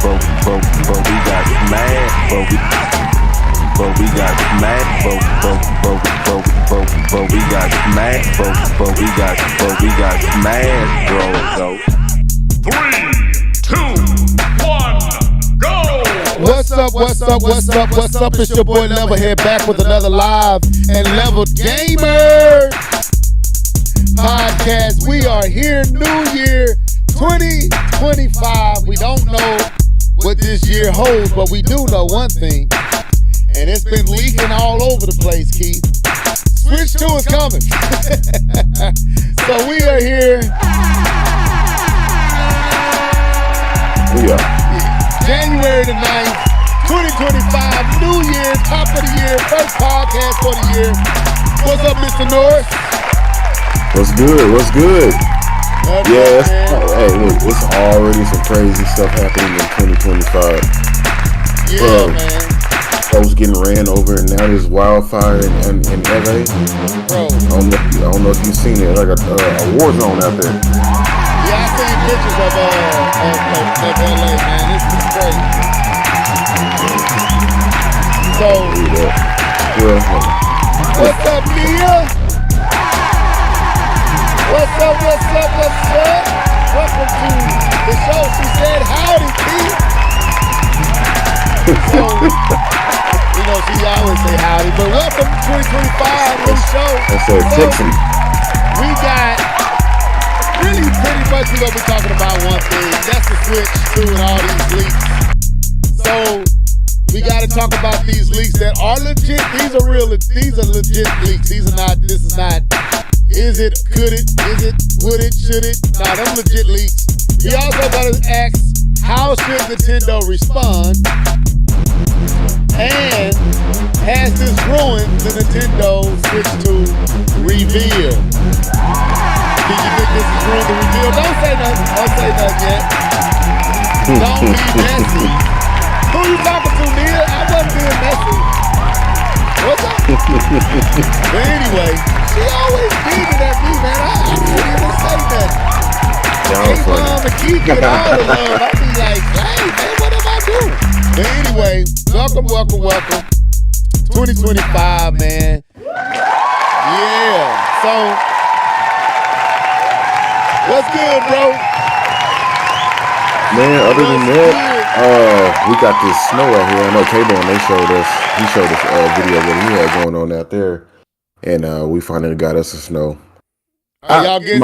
but we got smashed, but we got smashed, but we got smashed, but we got smashed, bro. So 3, 2, 1, go! What's up? It's your boy Levelhead back with another live and leveled gamer podcast. We are here, New Year 2025. We don't know what this year holds, but we do know one thing, and it's been leaking all over the place, Keith. Switch 2 is coming. So we are here. We are. January the 9th, 2025, New Year, top of the year, first podcast for the year. What's up, Mr. Norris? What's good? Hey, look, it's already some crazy stuff happening in 2025. Yeah, man. Folks getting ran over, and now there's wildfire in LA. Bro. I don't know if you've seen it, like a war zone out there. Yeah, I seen pictures of LA, man. This is crazy. So, what's up, Mia? What's up? Welcome to the show. She said, howdy, Pete. So, you know, she always say howdy, but welcome to 2025 to the show. That's a Texan. We got really pretty much we're going to be talking about one thing. That's the Switch 2 and all these leaks. So, we got to talk about these leaks that are legit. These are legit leaks. This is not, is it, could it, is it, would it, should it? Nah, them legit leaks. We also got to ask, how should Nintendo respond? And has this ruined the Nintendo Switch 2 reveal? Do you think this has ruined the reveal? Don't say nothing yet. Don't be messy. Who you talking to, Nia? I wasn't being messy. What's up? But anyway, she always beating at me, man. I couldn't even say nothing. Hey, Mom, and keep it all the love. I be like, hey, man, what am I doing? But anyway, welcome. 2025, man. Yeah. So, what's good, bro? Man, other than that, we got this snow out here. I know K-Bone, he showed us a video of what he had going on out there. And we finally got us some snow. Are y'all getting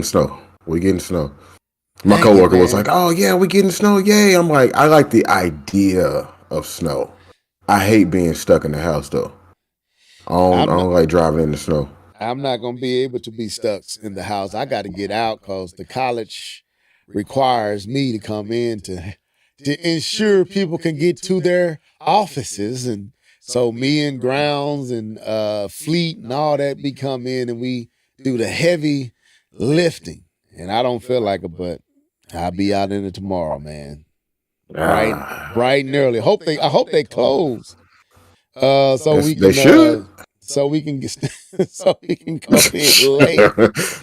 snow? We getting snow. My coworker was like, oh yeah, we getting snow, yay. I'm like, I like the idea of snow. I hate being stuck in the house though. I don't like driving in the snow. I'm not going to be able to be stuck in the house. I got to get out because the college requires me to come in to ensure people can get to their offices. And so me and Grounds and Fleet and all that, we come in and we do the heavy lifting. And I don't feel like it, but I'll be out in it tomorrow, man. Bright and early. I hope they close. So we can come in late.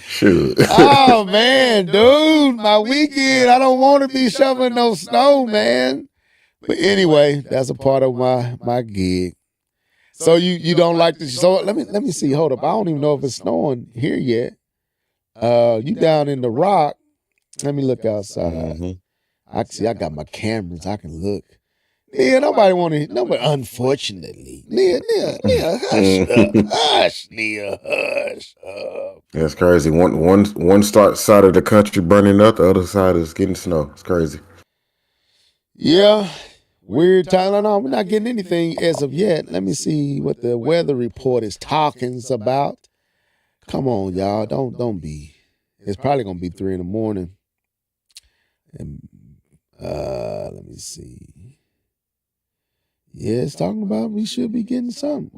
Shoot. Oh man, dude, my weekend. I don't want to be shoveling no snow, man. But anyway, that's a part of my gig. So you don't like this? So let me see. Hold up. I don't even know if it's snowing here yet. You down in the Rock? Let me look outside. Mm-hmm. I got my cameras. I can look. Yeah, nobody, unfortunately. Nia, hush up. That's crazy. One side of the country burning up, the other side is getting snow. It's crazy. Yeah, weird time. No, we're not getting anything as of yet. Let me see what the weather report is talking about. Come on, y'all. Don't be. It's probably gonna be 3 a.m. And let me see. Yeah, it's talking about we should be getting something.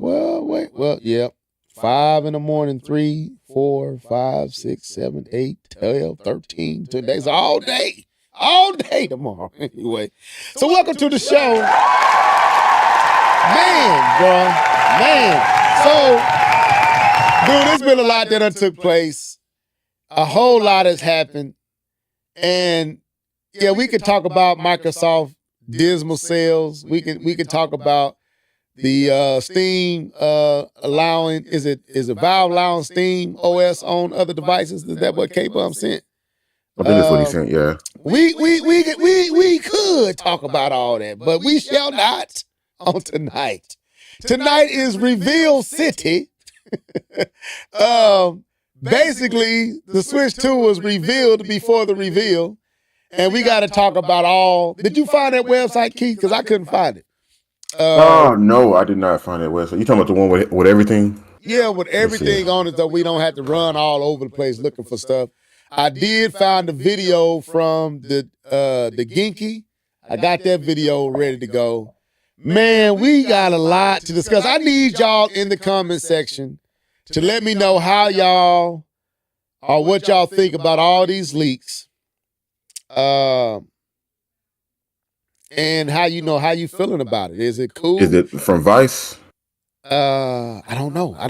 Yep. 5 a.m, 3, 4, 5, 6, 7, 8, 12, 13. Today's all day tomorrow. Anyway, so welcome to the show. Man. So, dude, there's been a lot that took place. A whole lot has happened. And yeah, we could talk about Microsoft dismal sales. We could talk about the Steam allowing is it Valve allowing Steam OS on other devices? Is that what K-Bum sent? I think that's what he sent. Yeah. We could talk about all that, but we shall not on tonight. Tonight is Reveal City. Basically, the Switch 2 was revealed before the reveal, and we got to talk about all. Did you find that website, Keith? Because I couldn't find it. Oh no, I did not find that website. You talking about the one with everything? Yeah, with everything on it, so we don't have to run all over the place looking for stuff. I did find a video from the Genki. I got that video ready to go. Man, we got a lot to discuss. I need y'all in the comment section to let me know how y'all or what y'all think about all these leaks. And how you feeling about it. Is it cool? Is it from Vice? I don't know. I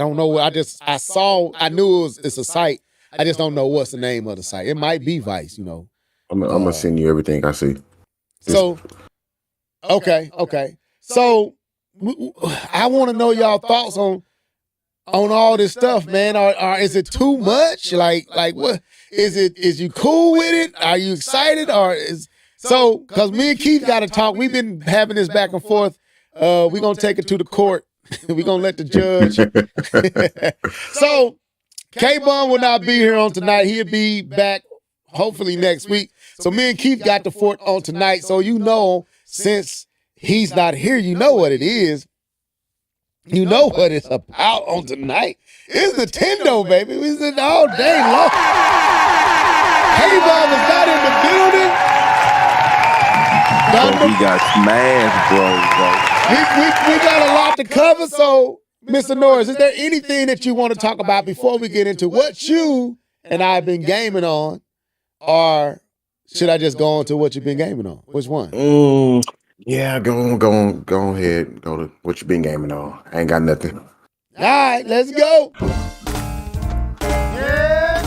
knew it's a site. I just don't know what's the name of the site. It might be Vice, you know. I'm gonna send you everything I see. So, okay. So, I want to know y'all thoughts on all this stuff, man. Or is it too much? Like what is it? Is you cool with it? Are you excited? Because me and Keith got to talk. We've been having this back and forth. We're gonna take it to the court. We're gonna let the judge. So, K-Bum will not be here on tonight. He'll be back hopefully next week. So me and Keith got the fort on tonight. So since he's not here, you know what it is. You know what it's about on tonight. It's Nintendo, baby. It's an all day long. K-Bum is not in the building. We got smashed, bro. We got a lot to cover, so Mr. Norris, is there anything that you want to talk about before we get into what you and I have been gaming on, or should I just go on to what you've been gaming on? Which one? Yeah, go ahead. Go to what you been gaming on. I ain't got nothing. All right, let's go. Yeah.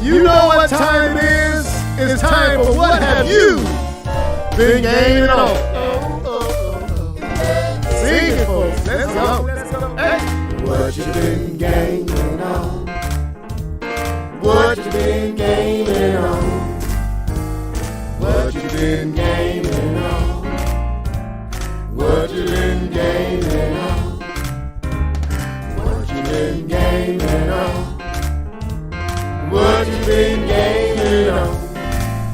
You know what time it is? It's time for What Have You Been Gaming On? Sing it, folks. Let's go. Hey. What you been gaming on? What you been gaming on? What you been gaming on? What you been gaming on? What you been gaming on? What you been gaming on?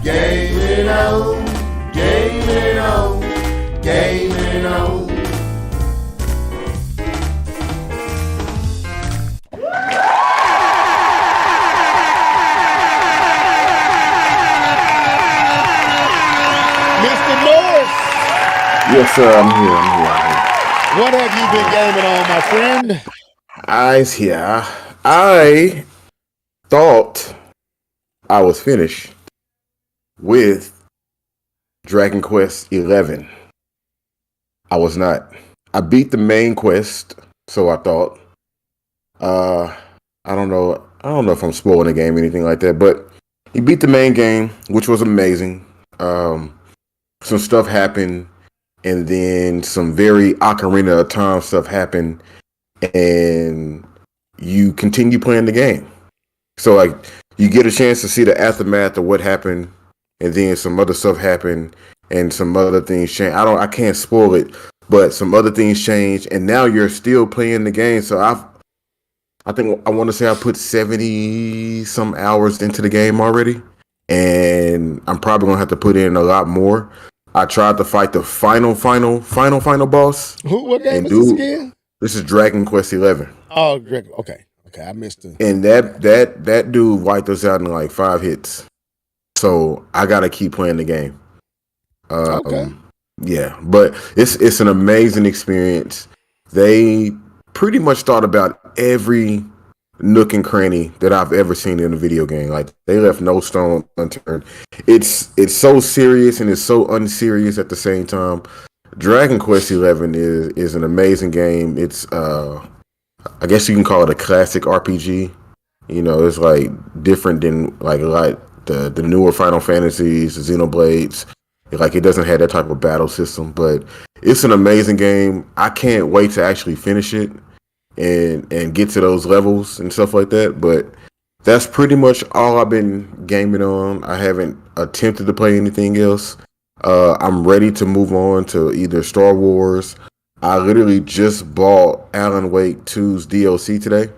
Gaming on, gaming on, gaming on. Mr. Norris. Yes, sir. I'm here. What have you been gaming on, my friend? I thought I was finished with Dragon Quest 11. I was not. I beat the main quest, so I thought. I don't know if I'm spoiling the game or anything like that, but you beat the main game, which was amazing. Some stuff happened, and then some very Ocarina of Time stuff happened, and you continue playing the game. So like you get a chance to see the aftermath of what happened, and then some other stuff happened, and some other things change. I can't spoil it, but some other things change, and now you're still playing the game. So I think I want to say I put 70 some hours into the game already, and I'm probably gonna have to put in a lot more. I tried to fight the final boss. What game is this again? This is Dragon Quest 11. Oh, okay, I missed it. And that dude wiped us out in like 5 hits. So I gotta keep playing the game. Okay. Yeah, but it's an amazing experience. They pretty much thought about every nook and cranny that I've ever seen in a video game. Like they left no stone unturned. It's so serious and it's so unserious at the same time. Dragon Quest 11 is an amazing game. It's I guess you can call it a classic RPG. You know, it's like different than like a lot the newer Final Fantasies, the Xenoblades. Like, it doesn't have that type of battle system, but it's an amazing game. I can't wait to actually finish it and get to those levels and stuff like that. But that's pretty much all I've been gaming on. I haven't attempted to play anything else. I'm ready to move on to either Star Wars. I literally just bought Alan Wake 2's DLC today,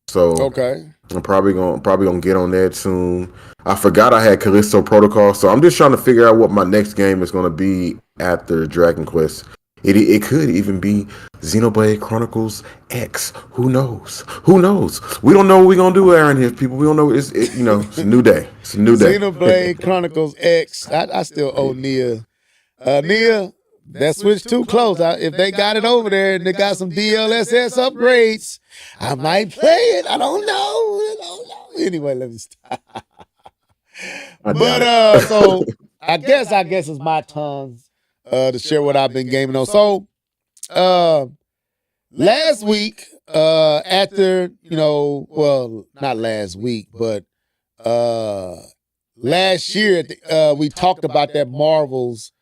so Okay. I'm probably gonna get on that soon. I forgot I had Callisto Protocol, so I'm just trying to figure out what my next game is gonna be after Dragon Quest. It could even be Xenoblade Chronicles X. Who knows? Who knows? We don't know what we're gonna do, Aaron. Here, people. We don't know. It's a new day. It's a new day. Xenoblade Chronicles X. I still owe Nia. Nia, that Switch too close. If they got it over there and they got some DLSS upgrades, I might play it. I don't know. Anyway, let me stop. But so I guess it's my turn to share what I've been gaming on. So last week, after not last week, but last year, we talked about that Marvel's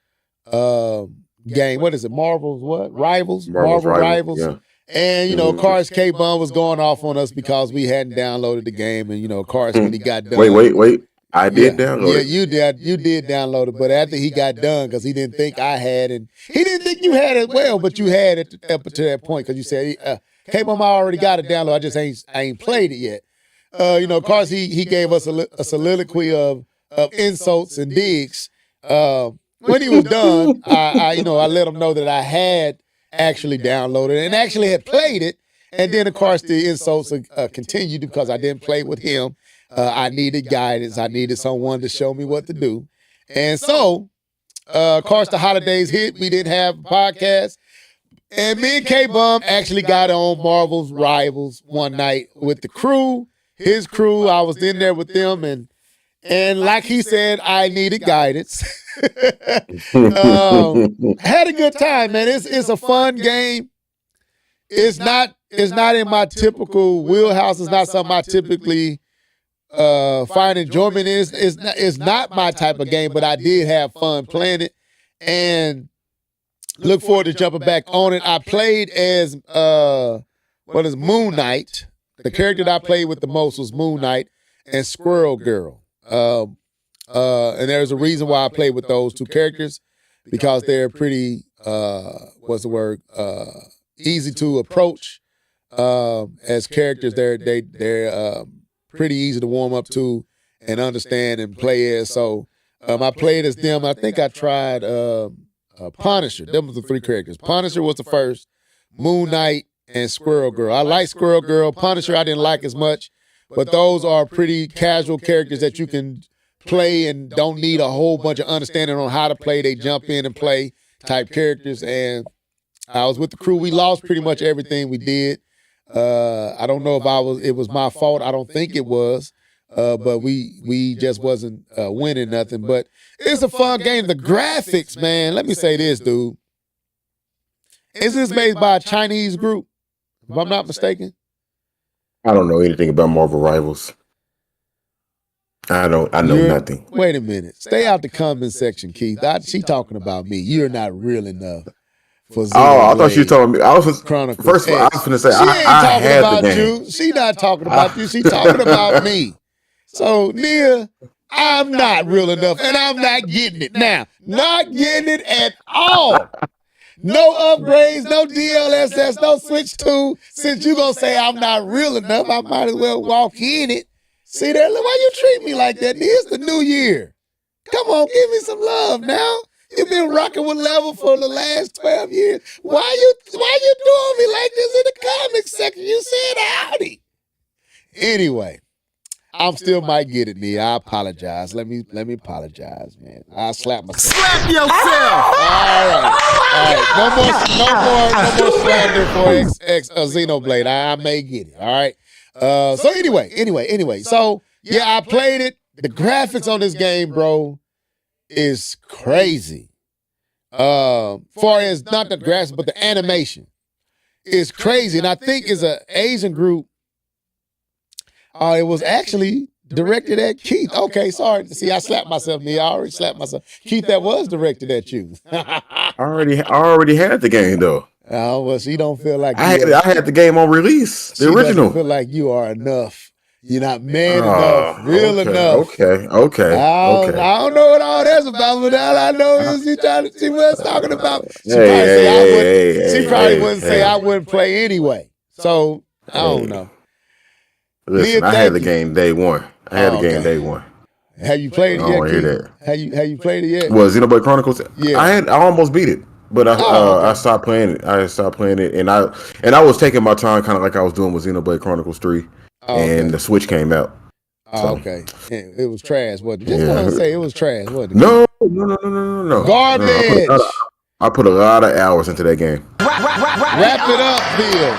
game. What is it? Marvel's what? Rivals? Marvel Rivals. Yeah. And, of course, K-Bun was going off on us because we hadn't downloaded the game. And, of course, when he got done. Wait. I did download it. Yeah, you did download it. But after he got done, because he didn't think I had it. He didn't think you had it well, but you had it up to that point because you said, K-Bun, I already got it downloaded. I ain't played it yet. Of course, he gave us a soliloquy of insults and digs. When he was done, I let him know that I had actually downloaded and actually had played it. And then, of course, the insults continued because I didn't play with him. I needed guidance. I needed someone to show me what to do. And so, of course, the holidays hit. We didn't have a podcast. And me and K-Bum actually got on Marvel's Rivals one night with the crew, his crew. I was in there with them. And like he said, I needed guidance. Had a good time, man. It's a fun game. It's not in my typical wheelhouse. It's not something I typically find enjoyment in. It's not my type of game, but I did have fun playing it and look forward to jumping back on it. I played as Moon Knight. The character that I played with the most was Moon Knight and Squirrel Girl. And there's a reason why I played with those two characters, because they're pretty easy to approach as characters. They're pretty easy to warm up to and understand and play as. So I played as them. I think I tried Punisher. Them was the three characters. Punisher was the first, Moon Knight, and Squirrel Girl. I like Squirrel Girl. Punisher I didn't like as much, but those are pretty casual characters that you can play and don't need a whole bunch of understanding on how to play. They jump in and play type characters. And I was with the crew. We lost pretty much everything we did. I don't know if it was my fault. I don't think it was. But we just wasn't winning nothing. But it's a fun game. The graphics, man, let me say this, dude. Isn't this made by a Chinese group, if I'm not mistaken? I don't know anything about Marvel Rivals. I know nothing. Wait a minute. Stay out the comment section, Keith. She talking about me. You're not real enough for I thought you were talking about me. First of all, I was going to say, she ain't I talking had about the game. you. She not talking about you. She talking about me. So, Nia, I'm not real enough, and I'm not getting it. Now, not getting it at all. No upgrades, no DLSS, no Switch 2. Since you going to say I'm not real enough, I might as well walk in it. See there? Why you treat me like that? It's the new year. Come on, give me some love now. You've been rocking with Level for the last 12 years. Why you doing me like this in the comics section? You said howdy. Anyway, I'm still might get it, Nia. I apologize. Let me apologize, man. I slap myself. Slap yourself! All right. No more slander for Xenoblade. I may get it. All right. So anyway. So yeah, I played it. The graphics on this game, bro, is crazy. Far as not the graphics, but the animation is crazy. And I think it's an Asian group. It was actually Directed at Keith. Okay, sorry. See, I slapped myself, Nia. I already slapped myself. Keith, that was directed at you. I already had the game though. Oh, well, she don't feel like I had the game on release, the she original. doesn't feel like you are enough. You're not man enough, real okay, enough. Okay. I don't know what all that's about, but all I know is she trying to see what it's talking about. She probably wouldn't say I wouldn't play anyway. So I don't know. Listen, Nia, I had the game day one. Have you played it yet? I don't hear that. Have you played it yet? Well, Xenoblade Chronicles. Yeah. I almost beat it, but I stopped playing it. And I was taking my time, kind of like I was doing with Xenoblade Chronicles 3, and the Switch came out. Oh, okay. It was trash, wasn't it? Just want to say it was trash, wasn't it? No. Garbage. No, I put a lot of hours into that game. Wrap it up, Bill.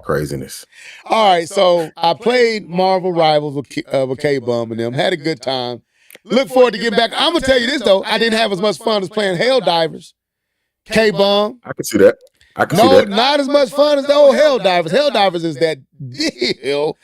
Craziness. All right, so I played Marvel Rivals with K-Bum and them. Had a good time. Look forward to getting back. I'm going to tell you this, though. I didn't have as much fun as playing Helldivers. K-Bum. I can see that. Not as much fun as the old Helldivers. Helldivers is that deal.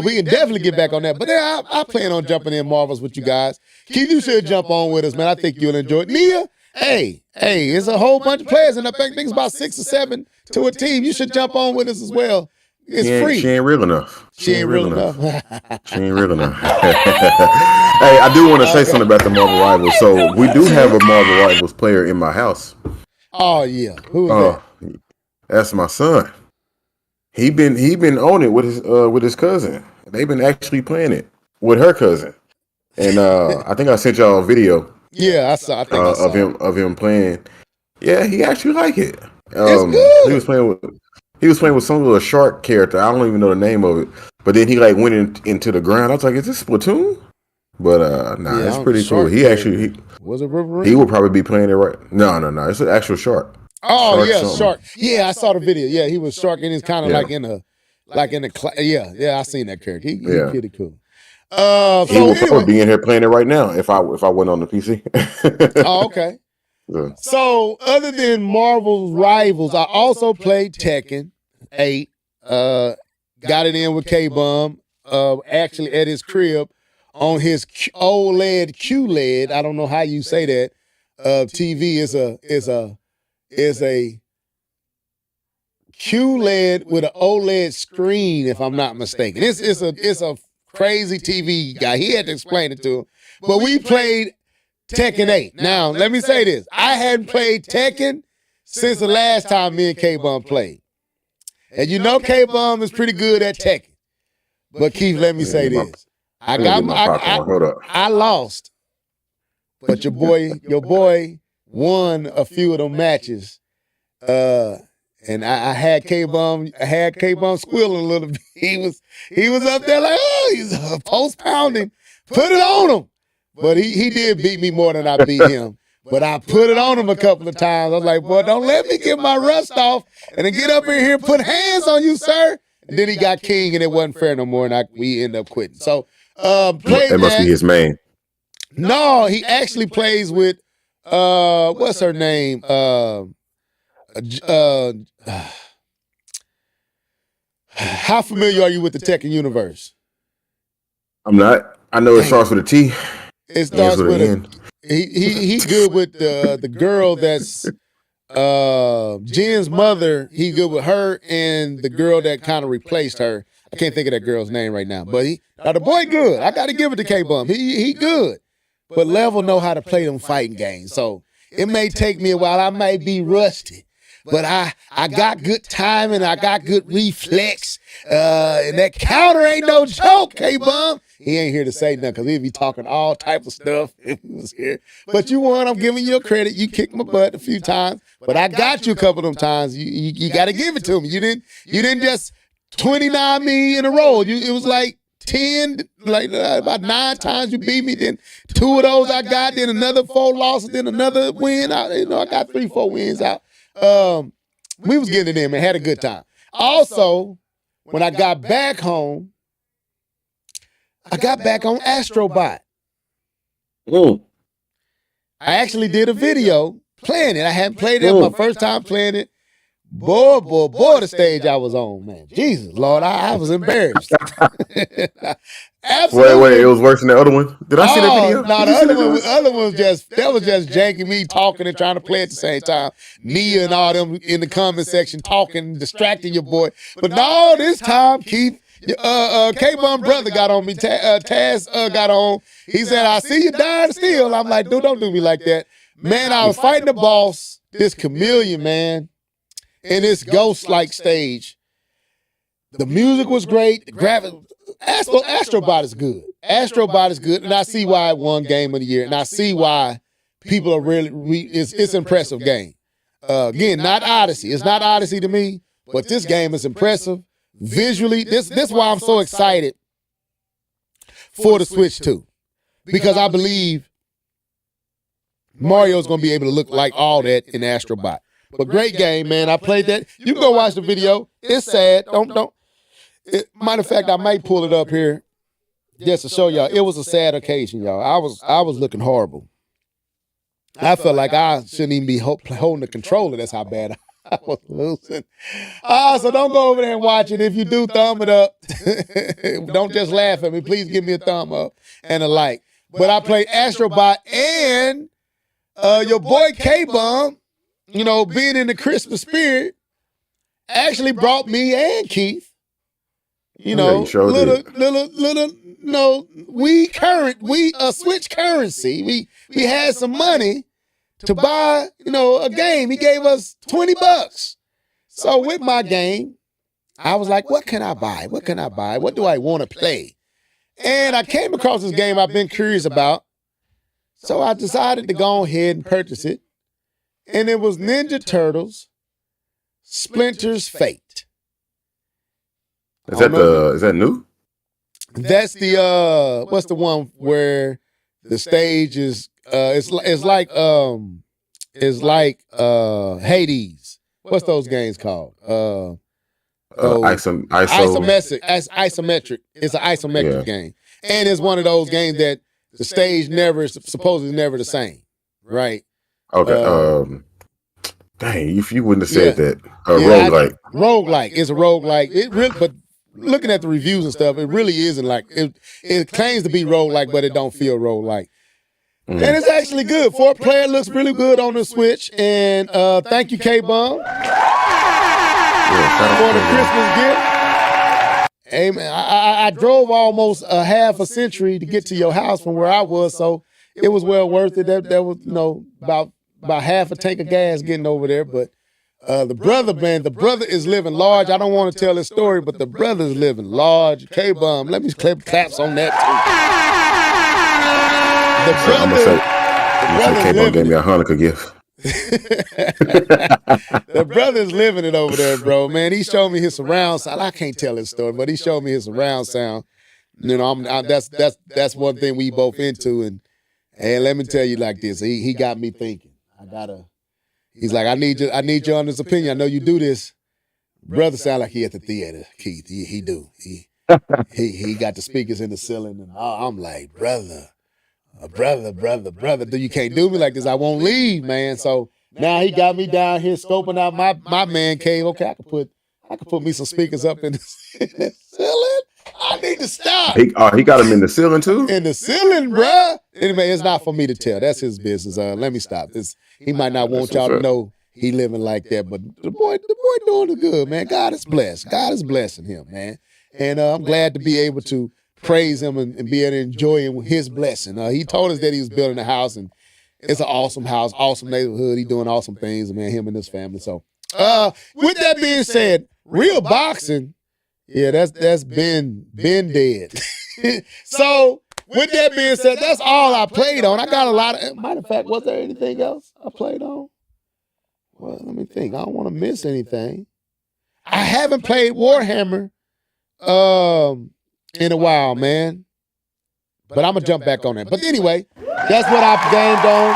We can definitely get back on that. But yeah, I plan on jumping in Marvels with you guys. Keith, you should jump on with us, man. I think you'll enjoy it. Nia, hey, it's a whole bunch of players, and I think it's about 6 or 7 to a team. You should jump on with us as well. It's free. She ain't real enough. She ain't real enough. She ain't real enough. Hey, I do want to say something about the Marvel Rivals. So we do have a Marvel Rivals player in my house. Oh yeah, who's that? That's my son. He been on it with his cousin. They've been actually playing it with her cousin, and I think I sent y'all a video. Yeah, I saw. of him playing. Yeah, he actually like it. It's good. He was playing with some little shark character. I don't even know the name of it. But then he went into the ground. I was like, "Is this Splatoon?" But it's pretty cool. He was it Riverine? He would probably be playing it right. No. It's an actual shark. Oh shark. Yeah, I saw the video. Yeah, he was shark, and he's kind of yeah. I seen that character. He's pretty cool. He would probably be in here playing it right now if I went on the PC. Oh, okay. Yeah. So other than Marvel's Rivals, I also played Tekken 8. Got it in with K-Bum. Actually at his crib on his OLED QLED. I don't know how you say that. TV is a QLED with an OLED screen, if I'm not mistaken. It's a crazy TV guy. He had to explain it to him. But we played Tekken 8. Now, let me say this. I hadn't played Tekken since the last time me and K-Bum played. And you know K-Bum is pretty good at Tekken. But Keith, let me say this. I lost. But your boy won a few of them matches. And I had K-Bum squealing a little bit. He was up there like, oh, he's post pounding. Put it on him. But he did beat me more than I beat him. But I put it on him a couple of times. I was like, boy, don't let me get my rust off and then get up in here and put hands on you, sir. And then he got king and it wasn't fair no more and we ended up quitting. So it must be his main. No, he actually plays with what's her name? How familiar are you with the Tekken universe? I'm not. I know it starts with a T. It starts with a. He's good with the girl that's Jen's mother. He's good with her and the girl that kind of replaced her. I can't think of that girl's name right now. But the boy good. I got to give it to K-Bum. He good. But Level know how to play them fighting games. So it may take me a while. I might be rusty. But I got good timing. I got good reflex. And that counter ain't no joke, K-Bum. He ain't here to say nothing because he'd be talking all type of stuff if he was here. But you won. I'm giving you credit. You kicked my butt a few times. But I got you a couple of them times. You got to give it to me. You didn't just 29 me in a row. It was like 10, about 9 times you beat me. Then 2 of those I got. Then another 4 losses. Then another win. I got 3-4 wins out. We was getting it in, man. Had a good time. Also, when I got back home, I got back on Astrobot. Mm. I actually did a video playing it. I hadn't played it. My first time playing it. Boy, the stage I was on, man. Jesus, Lord, I was embarrassed. Absolutely. Wait, it was worse than the other one. Did I see that video? No, Did the you see other that one, video? that was just janky, me talking and trying to play at the same time. Nia and all them in the comment section talking, distracting your boy. But no, this time, Keith, K-Bum brother got on me. Taz got on. He said, I see you dying still. I'm like, dude, don't do me like that. Man, I was fighting the boss, this chameleon, man, in this ghost-like stage. The music was great. The graphics, Astrobot is good. Astrobot is good, and I see why it won Game of the Year, and I see why people are it's an impressive game. Again, not Odyssey. It's not Odyssey to me, but this game is impressive. Visually, this is why I'm so excited for the Switch 2, because I believe Mario's going to be able to look like all that in Astrobot. But great game, man. I played that. You can go watch the video. It's sad. Matter of fact, I might pull it up here just to show y'all. It was a sad occasion, y'all. I was looking horrible. I felt like I shouldn't even be holding the controller. That's how bad I was losing. So don't go over there and watch it. If you do, thumb it up. Don't just laugh at me. Please give me a thumb up and a like. But I played Astrobot, and your boy K-Bum, you know, being in the Christmas spirit, actually brought me and Keith, you know, we Switch currency. We had some money to buy, you know, a game. He gave us $20. So with my game, I was like, what can I buy? What can I buy? What do I want to play? And I came across this game I've been curious about. So I decided to go ahead and purchase it. And it was Ninja Turtles, Splinter's Fate. Is that new? That's the what's the one where the stage is it's like Hades. What's those games called? Isometric. It's an isometric game. And it's one of those games that the stage supposedly never the same. Right? Okay. Dang, if you wouldn't have said that. Roguelike. Roguelike. It's a roguelike. But looking at the reviews and stuff, it really isn't like it claims to be roguelike, but it don't feel roguelike. And it's actually good. 4-player looks really good on the Switch. And thank you, K-Bum, for the Christmas gift. Hey, man, I drove almost a half a century to get to your house from where I was, so it was well worth it. That was, you know, about half a tank of gas getting over there. But the brother is living large. I don't want to tell his story, but the brother is living large. K-Bum, let me claps on that too. I'm gonna say K-Bum gave me a Hanukkah gift. The brother's living it over there, bro. Man, he showed me his surround sound. I can't tell his story, but he showed me his surround sound. You know, that's one thing we both into. And let me tell you like this, he got me thinking. He's like, I need your honest opinion. I know you do this. Brother sound like he at the theater, Keith. He do. He got the speakers in the ceiling, and I'm like, brother, you can't do me like this. I won't leave, man. So now he got me down here scoping out my man cave. Okay, I could put me some speakers up in the ceiling. I need to stop. He got him in the ceiling too? In the ceiling, bruh. Anyway, it's not for me to tell. That's his business. Let me stop. He might not want y'all to know he living like that, but the boy doing good, man. God is blessed. God is blessing him, man. And I'm glad to be able to praise him and be able to enjoy his blessing. He told us that he was building a house, and it's an awesome house, awesome neighborhood. He doing awesome things, man, him and his family. So with that being said, real boxing, yeah, that's been dead. So with that being said, that's all I played on. I got a lot of, matter of fact, was there anything else I played on? Well, let me think. I don't want to miss anything. I haven't played Warhammer in a while, man. But I'm going to jump back on that. But anyway, that's what I've gained on.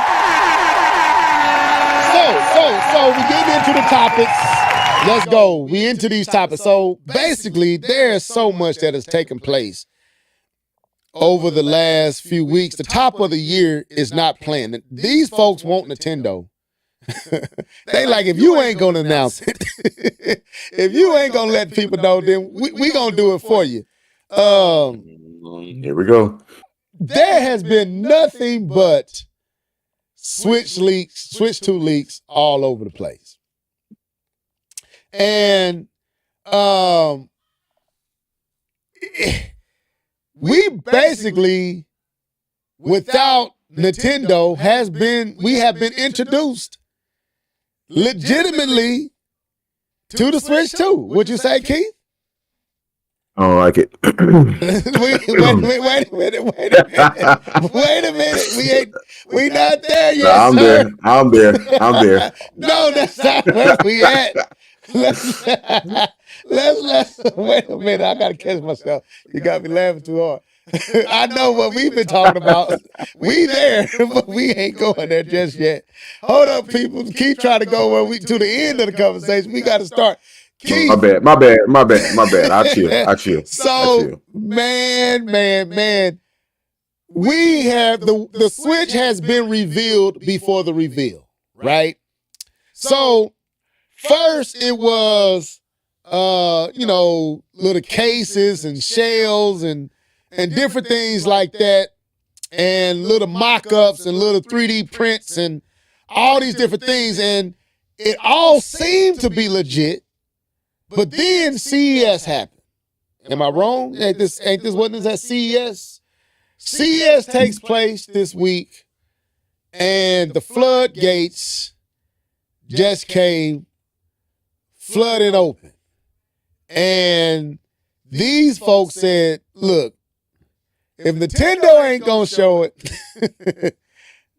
So we get into the topics. Let's go. We into these topics. So basically, there's so much that has taken place over the last few weeks. The top of the year is not playing. These folks want Nintendo. They like, if you ain't gonna announce it, if you ain't gonna let people know, then we gonna do it for you. Here we go. There has been nothing but Switch 2 leaks all over the place. And we basically, without Nintendo, we have been introduced legitimately to the Switch 2. Would you say, Keith? I don't like it. Wait a minute. We not there yet, I'm sir. there. I'm there. No, that's not where we at. Let's wait a minute. I gotta catch myself. You got me laughing too hard. I know what we've been talking about. We there, but we ain't going there just yet. Hold up, people. Keep trying to go to the end of the conversation. We got to start. Keith. My bad. I chill. So, man, we have the Switch has been revealed before the reveal, right? So, first it was, little cases and shells and different things like that, and little mock-ups and little 3D prints and all these different things, and it all seemed to be legit. But then CES happened. Am I wrong? Ain't this wasn't this at CES? CES takes place this week, and the floodgates just came flooding open. And these folks said, look, if Nintendo ain't gonna show it,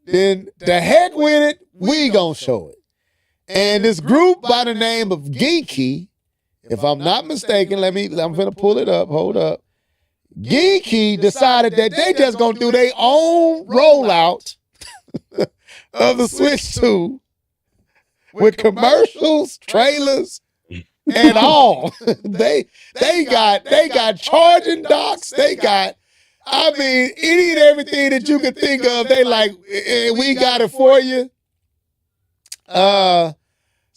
then the heck with it, we gonna show it. And this group by the name of Geeky, if I'm not mistaken, I'm gonna pull it up. Hold up. Geeky decided that they just gonna do their own rollout of the Switch 2 with commercials, trailers, and all. They got charging docks. They got, any and everything that you could think of. They like, we got it for you.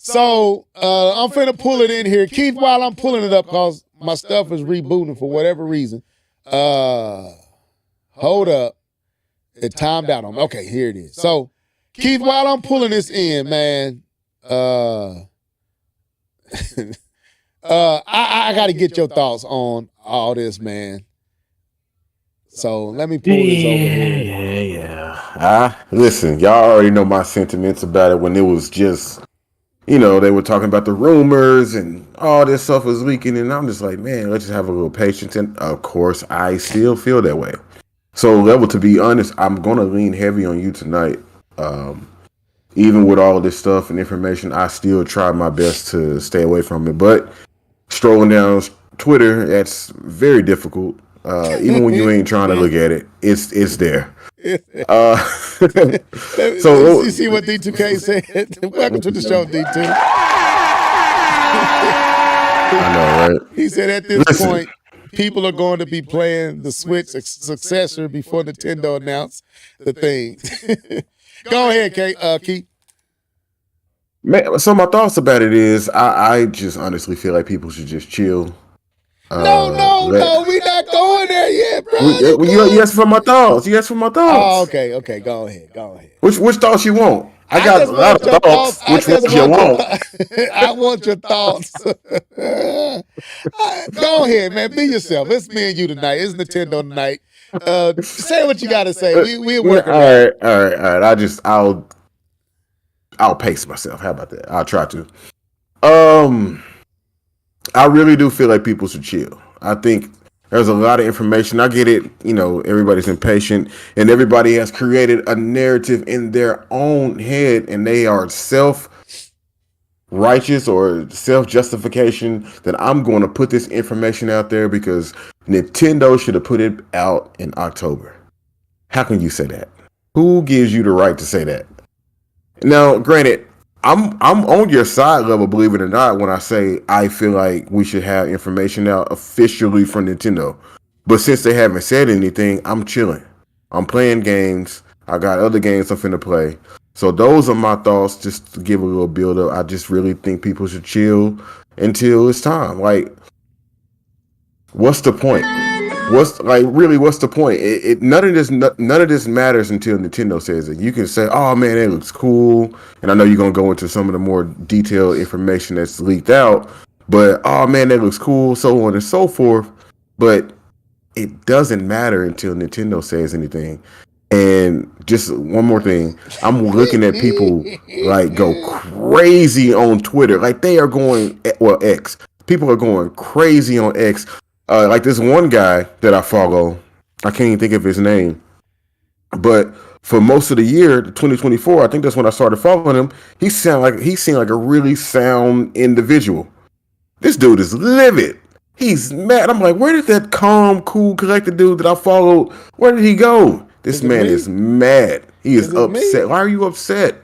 So I'm finna pull it in here. Keith, while I'm pulling it up, because my stuff is rebooting for whatever reason. Hold up. It timed out on me. Okay, here it is. So, Keith, while I'm pulling this in, man, I got to get your thoughts on all this, man. So let me pull this over here. Yeah. Listen, y'all already know my sentiments about it when it was just, they were talking about the rumors and all this stuff was leaking, and I'm just like, man, let's just have a little patience. And of course, I still feel that way. So, Level, to be honest, I'm gonna lean heavy on you tonight. Even with all this stuff and information, I still try my best to stay away from it. But strolling down Twitter, that's very difficult. Even when you ain't trying to look at it, it's there. So you see what D2K said? Welcome to the show, D2. I know, right? He said at this point, people are going to be playing the Switch successor before Nintendo announced the thing. Go ahead, Keith. Man, so my thoughts about it is, I just honestly feel like people should just chill. No, we're not going there yet, bro. You asked for my thoughts. Oh, okay. Go ahead. Which thoughts you want? I got a lot of thoughts. Which ones you want? I want your thoughts. Go ahead, man. Be yourself. It's me and you tonight. It's Nintendo tonight. Say what you got to say. We're working. All right. I'll pace myself. How about that? I'll try to. I really do feel like people should chill. I think there's a lot of information. I get it. Everybody's impatient and everybody has created a narrative in their own head, and they are self-righteous or self-justification that I'm going to put this information out there because Nintendo should have put it out in October. How can you say that? Who gives you the right to say that? Now, granted, I'm on your side, Level, believe it or not, when I say I feel like we should have information out officially from Nintendo. But since they haven't said anything, I'm chilling. I'm playing games. I got other games I'm finna play. So those are my thoughts. Just to give a little build up, I just really think people should chill until it's time. Like, what's the point? What's the point? None of this matters until Nintendo says it. You can say, "Oh man, it looks cool," and I know you're gonna go into some of the more detailed information that's leaked out. But oh man, that looks cool, so on and so forth. But it doesn't matter until Nintendo says anything. And just one more thing, I'm looking at people like go crazy on Twitter. Like they are going, well, X. People are going crazy on X. Like this one guy that I follow, I can't even think of his name. But for most of the year, 2024, I think that's when I started following him. He seemed like a really sound individual. This dude is livid. He's mad. I'm like, where did that calm, cool, collected dude that I followed, where did he go? This man is mad. He is upset. Me? Why are you upset?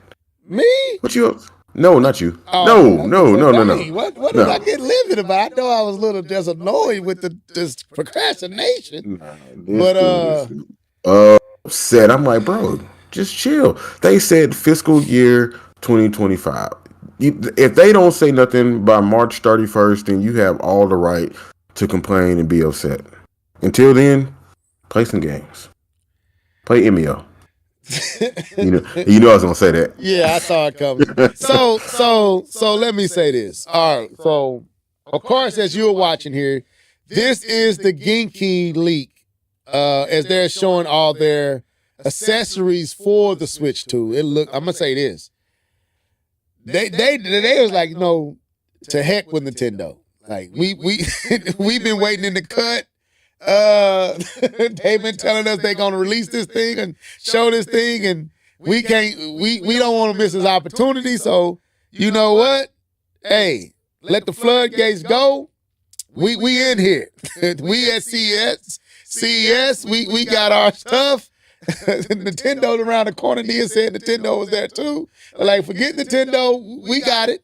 Me? What you? No, not you. Oh, No. What did I get livid about? I know I was a little just annoyed with this procrastination. Upset. I'm like, bro, just chill. They said fiscal year 2025. If they don't say nothing by March 31st, then you have all the right to complain and be upset. Until then, play some games. Play MEO. you know I was gonna say that. Yeah, I saw it coming. So let me say this. All right. So of course, as you're watching here, this is the Genki leak. As they're showing all their accessories for the Switch 2. I'm gonna say this. They was like, no, to heck with Nintendo. Like we've been waiting in the cut. They've been telling us they're gonna release this thing and show this thing, and we don't want to miss this opportunity. So you know what? Hey, let the floodgates go. We in here. We at CES. We got our stuff. Nintendo around the corner. Nia said Nintendo was there too. Like, forget Nintendo, we got it.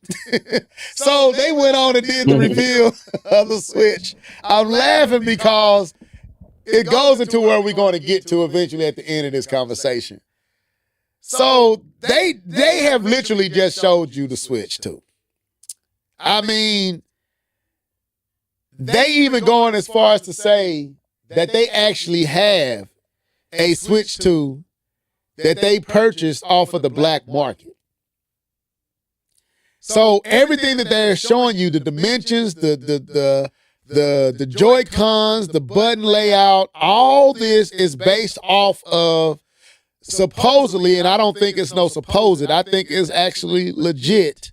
So they went on and did the reveal of the Switch. I'm laughing because it goes into where we're going to get to eventually at the end of this conversation. So they have literally just showed you the Switch 2. I mean, they even going as far as to say that they actually have a Switch 2 that they purchased off of the black market. So everything that they're showing you, the dimensions, the Joy-Cons, the button layout, all this is based off of supposedly, and I don't think it's no supposed, I think it's actually legit,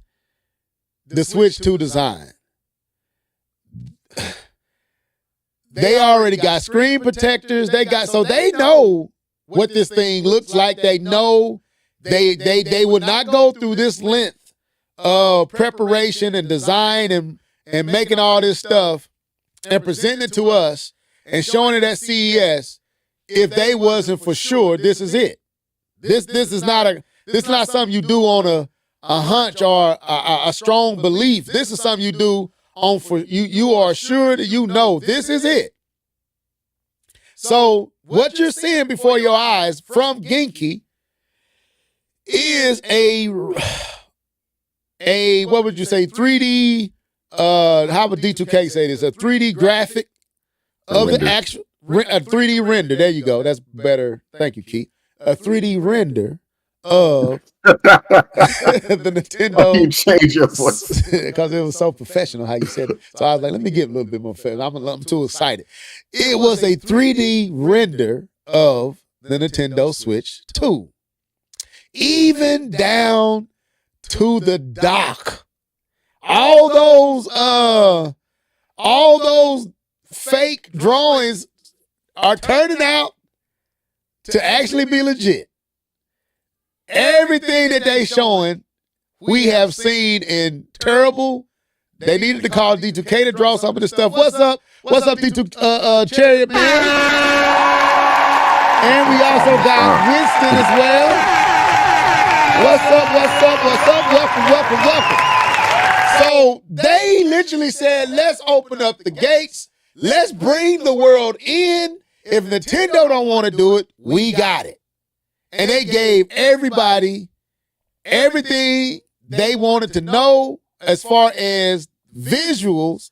the Switch 2 design. They already got screen protectors. So they know what this thing looks like. They know they would not go through this length of preparation and design and making all this stuff and presenting it to us and showing it at CES if they wasn't for sure this is it. This is not something you do on a hunch or a strong belief. This is something you do on for you are sure that you know this is it. So what you're seeing before your eyes from Genki is a what would you say, 3D, how would D2K say this? A 3D graphic of the actual, a 3D render. There you go. That's better. Thank you, Keith. A 3D render of the Nintendo. You change your voice because it was so professional how you said it. So I was like, let me get a little bit more professional. I'm too excited. It was a 3D render of the Nintendo Switch 2, even down to the dock. All those fake drawings are turning out to actually be legit. Everything that they showing, we have seen in terrible. They needed to call D2K to draw some of this stuff. What's up? What's up, D2 Chariot Man? And we also got Winston as well. What's up? Welcome. So they literally said, let's open up the gates. Let's bring the world in. If Nintendo don't want to do it, we got it. And they gave everybody everything they wanted to know as far as visuals,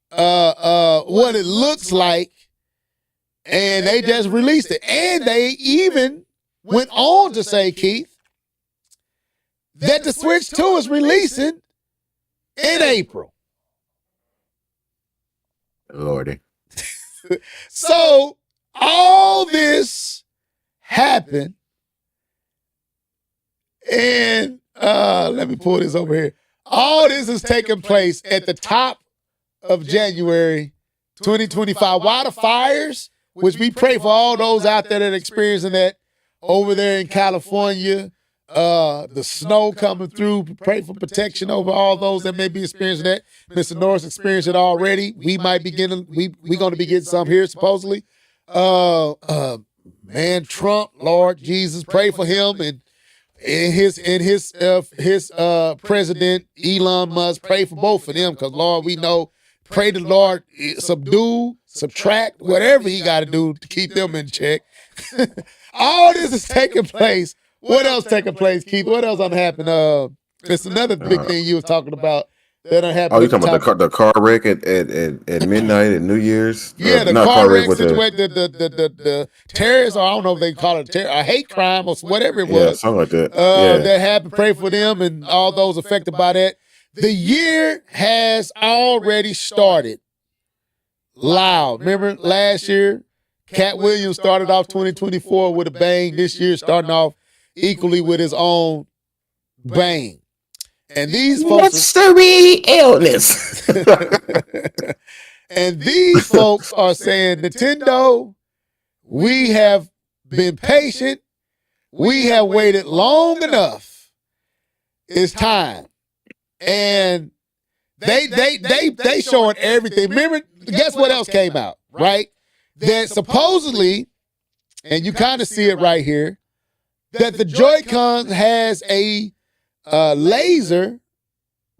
what it looks like, and they just released it. And they even went on to say, Keith, that the Switch 2 is releasing in April. Lordy. So all this happened, and let me pull this over here. All this is taking place at the top of January 2025. Why the fires? Which we pray for all those out there that are experiencing that over there in California. The snow coming through. Pray for protection over all those that may be experiencing that. Mr. Norris experienced it already. We might be getting. We're going to be getting some here supposedly. Man, Trump, Lord Jesus, pray for him and his president Elon Musk. Pray for both of them, because Lord, we know. Pray the Lord subdue, subtract, whatever he got to do to keep them in check. All this is taking place. What else taking place, Keith? What else happened? It's another big thing you was talking about that happened. Oh, you talking about the car wreck at midnight at New Year's? Yeah, the car wreck situation, the terrorists, or I don't know if they call it a hate crime or whatever it was. Yeah, something like that. That happened. Pray for them and all those affected by that. The year has already started loud. Remember last year, Cat Williams started off 2024 with a bang. This year starting off equally with his own bang. And these folks... Mystery illness. And these folks are saying, Nintendo, we have been patient. We have waited long enough. It's time. And they showing everything. Remember, guess what else came out, right? That supposedly, and you kind of see it right here, that the Joy-Con has a laser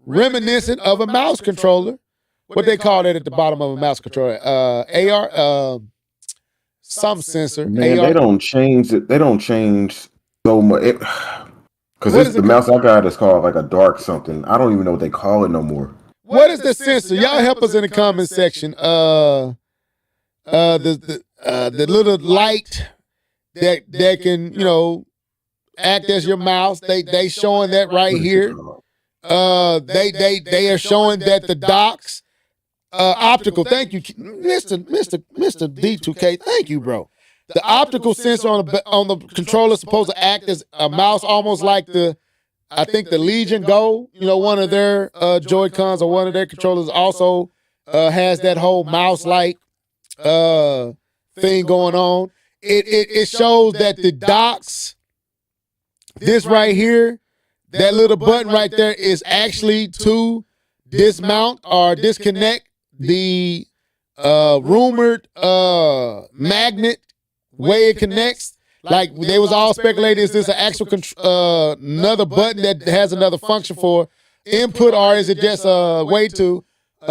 reminiscent of a mouse controller. What they call that at the bottom of a mouse controller? AR, some sensor. Man, AR. they don't change it. They don't change so much. Because the mouse I got is called like a dark something. I don't even know what they call it no more. What is the sensor? Y'all help us in the comment section. The little light that can, you know, act as your mouse. They showing that right here. They are showing that the docks optical. Thank you, Mr. D2K. Thank you, bro. The optical sensor on the controller is supposed to act as a mouse, almost like I think the Legion Go. You know, one of their Joy-Cons or one of their controllers also has that whole mouse-like thing going on. It shows that the docks, this right here, that little button right there is actually to dismount or disconnect the rumored magnet way it connects. Like they was all speculating, is this an actual another button that has another function for input, or is it just a way to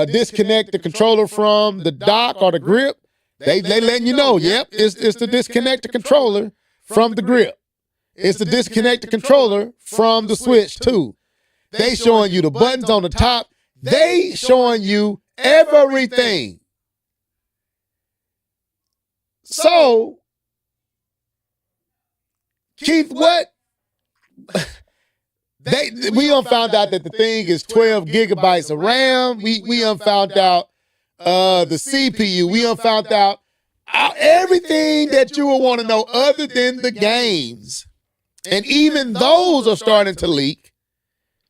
disconnect the controller from the dock or the grip? They letting you know, yep, it's to disconnect the controller from the grip. It's to disconnect the controller from the Switch too. They showing you the buttons on the top. They showing you everything. So, Keith, what? We found out that the thing is 12 gigabytes of RAM. We found out the CPU. We found out everything that you would want to know other than the games. And even those are starting to leak.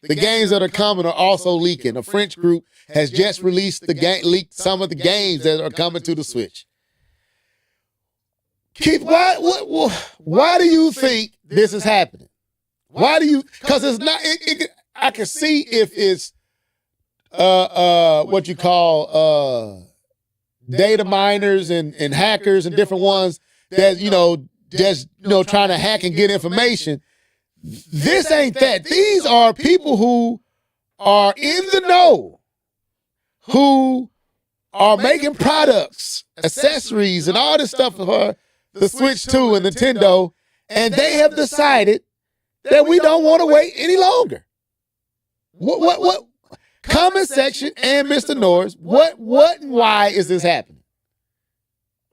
The games that are coming are also leaking. A French group has just released leaked some of the games that are coming to the Switch. Keith, why do you think this is happening? Why do you? Because it's not. I can see if it's what you call data miners and hackers and different ones that just trying to hack and get information. This ain't that. These are people who are in the know, who are making products, accessories, and all this stuff for the Switch 2 and Nintendo, and they have decided that we don't want to wait any longer. What? Comment section and Mr. Norris, what and why is this happening?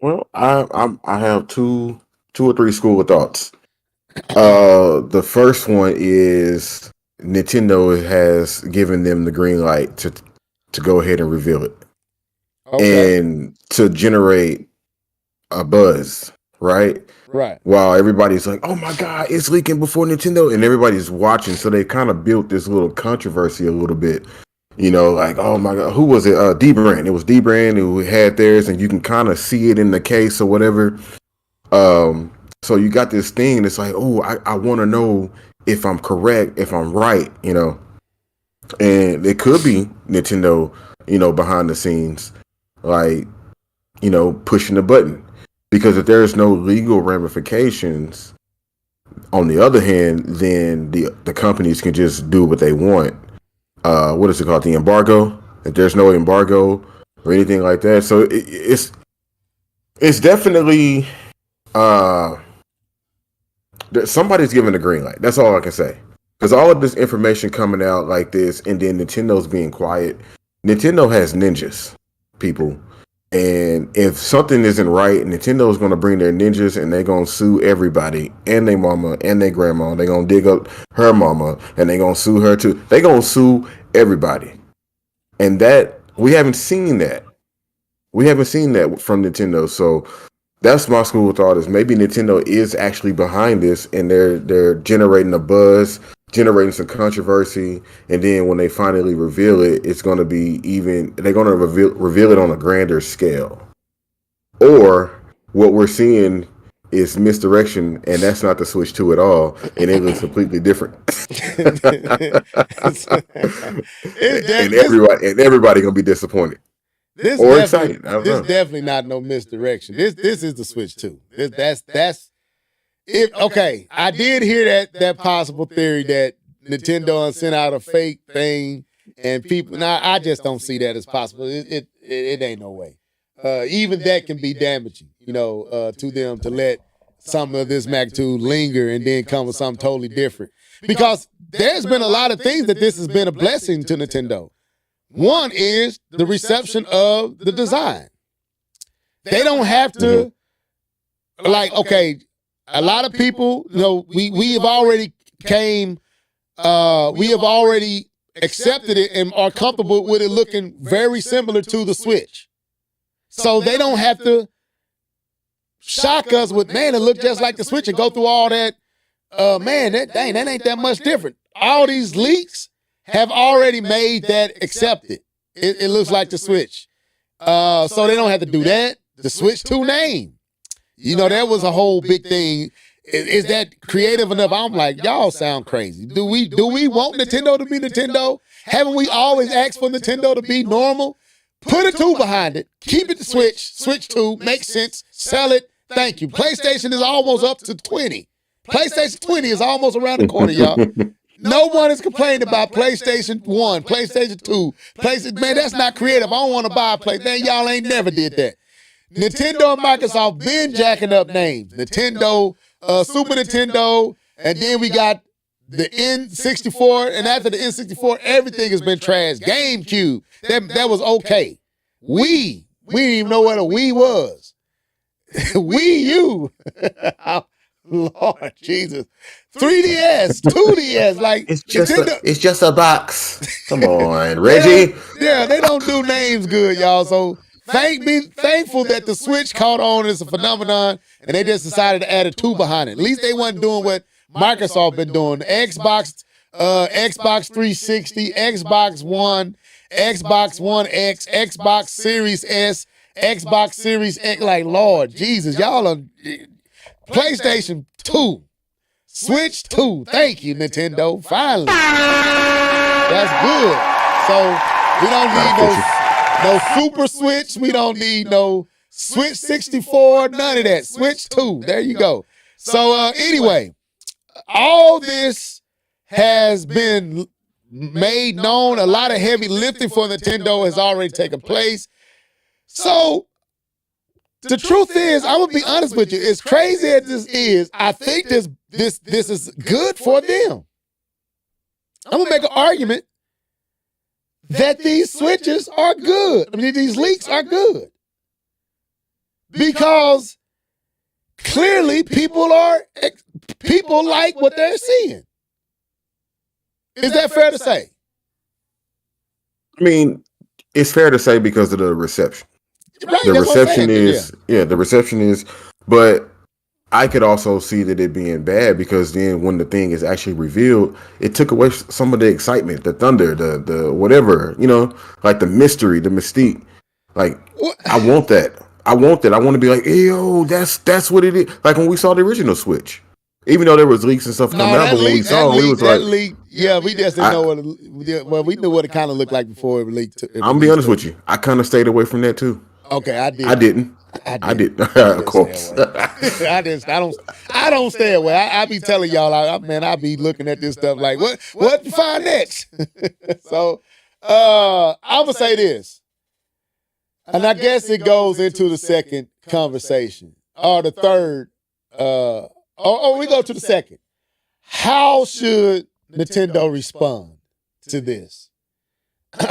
Well, I have two or three school of thoughts. The first one is Nintendo has given them the green light to go ahead and reveal it. Okay. And to generate a buzz, right? Right. While everybody's like, oh my God, it's leaking before Nintendo, and everybody's watching. So they kind of built this little controversy a little bit. You know, like, oh my God, who was it? D-Brand. It was D-Brand who had theirs, and you can kind of see it in the case or whatever. So you got this thing, and it's like, oh, I want to know if I'm correct, if I'm right, you know. And it could be Nintendo, you know, behind the scenes, like, you know, pushing the button. Because if there's no legal ramifications, on the other hand, then the companies can just do what they want. What is it called? The embargo? If there's no embargo or anything like that. So it's definitely somebody's giving the green light. That's all I can say. Because all of this information coming out like this, and then Nintendo's being quiet. Nintendo has ninjas, people. And if something isn't right, Nintendo's going to bring their ninjas and they're going to sue everybody and their mama and their grandma. They're going to dig up her mama and they're going to sue her too. They're going to sue everybody. And that, we haven't seen that. We haven't seen that from Nintendo. So that's my school of thought, is maybe Nintendo is actually behind this and they're generating a buzz, generating some controversy, and then when they finally reveal it, it's going to be they're going to reveal it on a grander scale. Or what we're seeing is misdirection, and that's not the Switch 2 at all, and it looks completely different. and everybody going to be disappointed. Or excited. I don't know. Definitely not no misdirection. This is the Switch 2. That's it. Okay, I did hear that possible theory that Nintendo sent out a fake thing and people. Now I just don't see that as possible. It ain't no way. Even that can be damaging, you know, to them, to let some of this magnitude linger and then come with something totally different. Because there's been a lot of things that this has been a blessing to Nintendo. One is the reception of the design. They don't have to, like, okay, a lot of people, you know, we have already accepted it and are comfortable with it looking very similar to the Switch. So they don't have to shock us with, man, it looked just like the Switch, and go through all that. Man, that ain't that much different. All these leaks have already made that accepted. It looks like the Switch. So they don't have to do that. The Switch 2 name. You know, that was a whole big thing. Is that creative enough? I'm like, y'all sound crazy. Do we want Nintendo to be Nintendo? Haven't we always asked for Nintendo to be normal? Put a 2 behind it. Keep it the Switch. Switch 2. Makes sense. Sell it. Thank you. PlayStation is almost up to 20. PlayStation 20 is almost around the corner, y'all. No one is complaining about PlayStation 1, PlayStation 2. Man, that's not creative. I don't want to buy a PlayStation. Y'all ain't never did that. Nintendo and Microsoft been jacking up names. Nintendo, Super Nintendo, and then we got the N64, and after the N64, everything has been trash. GameCube, that was okay. We didn't even know what a Wii was. Wii U. Lord Jesus. 3DS, 2DS, like it's just a box. Come on, Reggie. Yeah, they don't do names good, y'all. So be thankful that the Switch caught on as a phenomenon and they just decided to add a 2 behind it. At least they wasn't doing what Microsoft been doing. Xbox 360, Xbox One, Xbox One X, Xbox Series S, Xbox Series X. Like, Lord Jesus, y'all are PlayStation 2. Switch 2. Thank you, Nintendo. Finally. That's good. So we don't need no Super Switch. We don't need no Switch 64. None of that. Switch 2. There you go. So anyway, all this has been made known. A lot of heavy lifting for Nintendo has already taken place. So the truth is, I'm gonna be honest with you. As crazy as this is, I think this is good for them. I'm gonna make an argument that these switches are good. I mean, these leaks are good because clearly people like what they're seeing. Is that fair to say? I mean, it's fair to say because of the reception. Right, The that's what I'm reception saying. is, the reception is, but I could also see that it being bad because then when the thing is actually revealed, it took away some of the excitement, the thunder, the whatever, like the mystery, the mystique. Like, I want that. I want that. I want to be like, hey, yo, that's what it is. Like when we saw the original Switch, even though there was leaks and stuff coming out, but when we saw it, we was like, yeah, we just didn't know what we knew what it kind of looked like before it leaked. I'm gonna be honest with you, I kind of stayed away from that too. Okay, I did. I didn't. Of course. I don't stay away. I be telling y'all, I be looking at this stuff like, what to find next? So, I'm gonna say this, and I guess it goes into the second conversation or the third. We go to the second. How should Nintendo respond to this?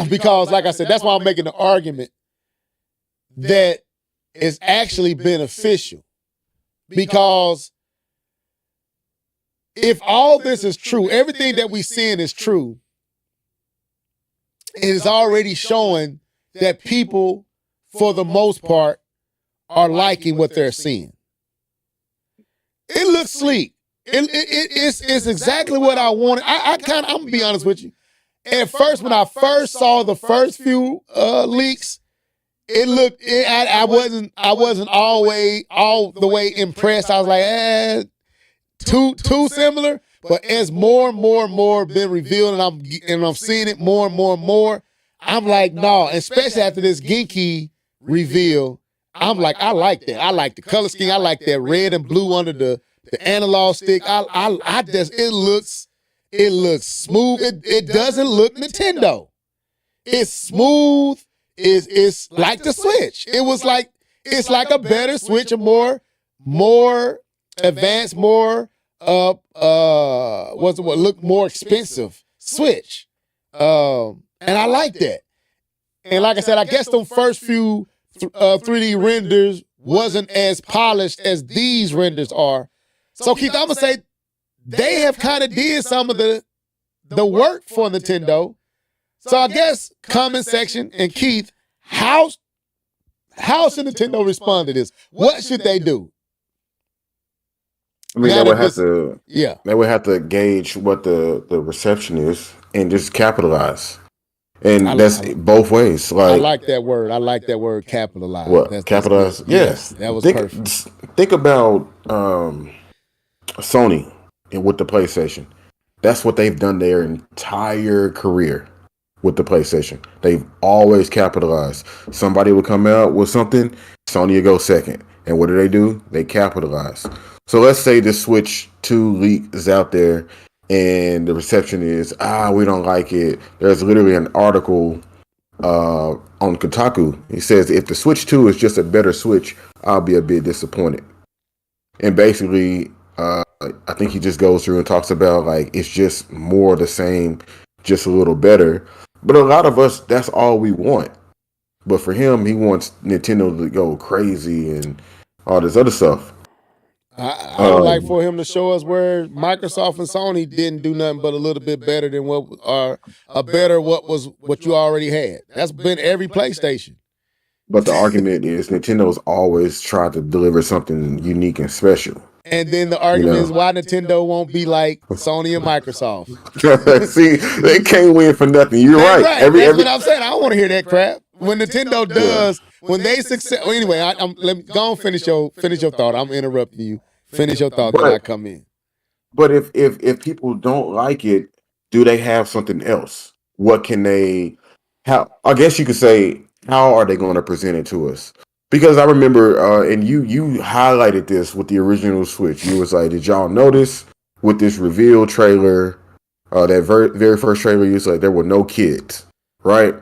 Because, like I said, that's why I'm making the argument that is actually beneficial. Because if all this is true, everything that we're seeing is true, it is already showing that people, for the most part, are liking what they're seeing. It looks sleek. It's exactly what I wanted. I'm gonna be honest with you. At first, when I first saw the first few leaks, I wasn't always all the way impressed. I was like, too similar. But as more and more been revealed, and I'm seeing it more and more, I'm like, no. Especially after this Genki reveal, I'm like, I like that. I like the color scheme. I like that red and blue under the analog stick. It looks smooth. It doesn't look Nintendo. It's smooth. It's like the Switch. It's like a better Switch, a more advanced, more look more expensive Switch. And I like that. And like I said, I guess them first few 3D renders wasn't as polished as these renders are. So Keith, I'm gonna say they have kind of did some of the work for Nintendo. So I guess comment section and Keith, how should Nintendo respond to this? What should they do? I mean, they would have to gauge what the reception is and just capitalize. And that's both ways. Like, I like that word. I like that word, capitalize. What? Capitalize? Yes. That was perfect. Think about Sony and with the PlayStation. That's what they've done their entire career with the PlayStation. They've always capitalized. Somebody will come out with something, Sony will go second. And what do? They capitalize. So let's say the Switch 2 leak is out there and the reception is, we don't like it. There's literally an article on Kotaku. It says, if the Switch 2 is just a better Switch, I'll be a bit disappointed. And basically, I think he just goes through and talks about, like, it's just more the same, just a little better. But a lot of us, that's all we want. But for him, he wants Nintendo to go crazy and all this other stuff. I would like for him to show us where Microsoft and Sony didn't do nothing but a little bit better than what you already had. That's been every PlayStation. But the argument is Nintendo's always tried to deliver something unique and special. And then the argument is why Nintendo won't be like Sony and Microsoft. See, they can't win for nothing. You're right. That's what I'm saying. I don't want to hear that crap. When Nintendo does, when they success. Well, anyway, let me go on finish your thought. I'm interrupting you. Finish your thought when I come in. But if people don't like it, do they have something else? What can they? How? I guess you could say, how are they going to present it to us? Because I remember, and you highlighted this with the original Switch. You was like, did y'all notice with this reveal trailer, that very first trailer, you was like, there were no kids, right?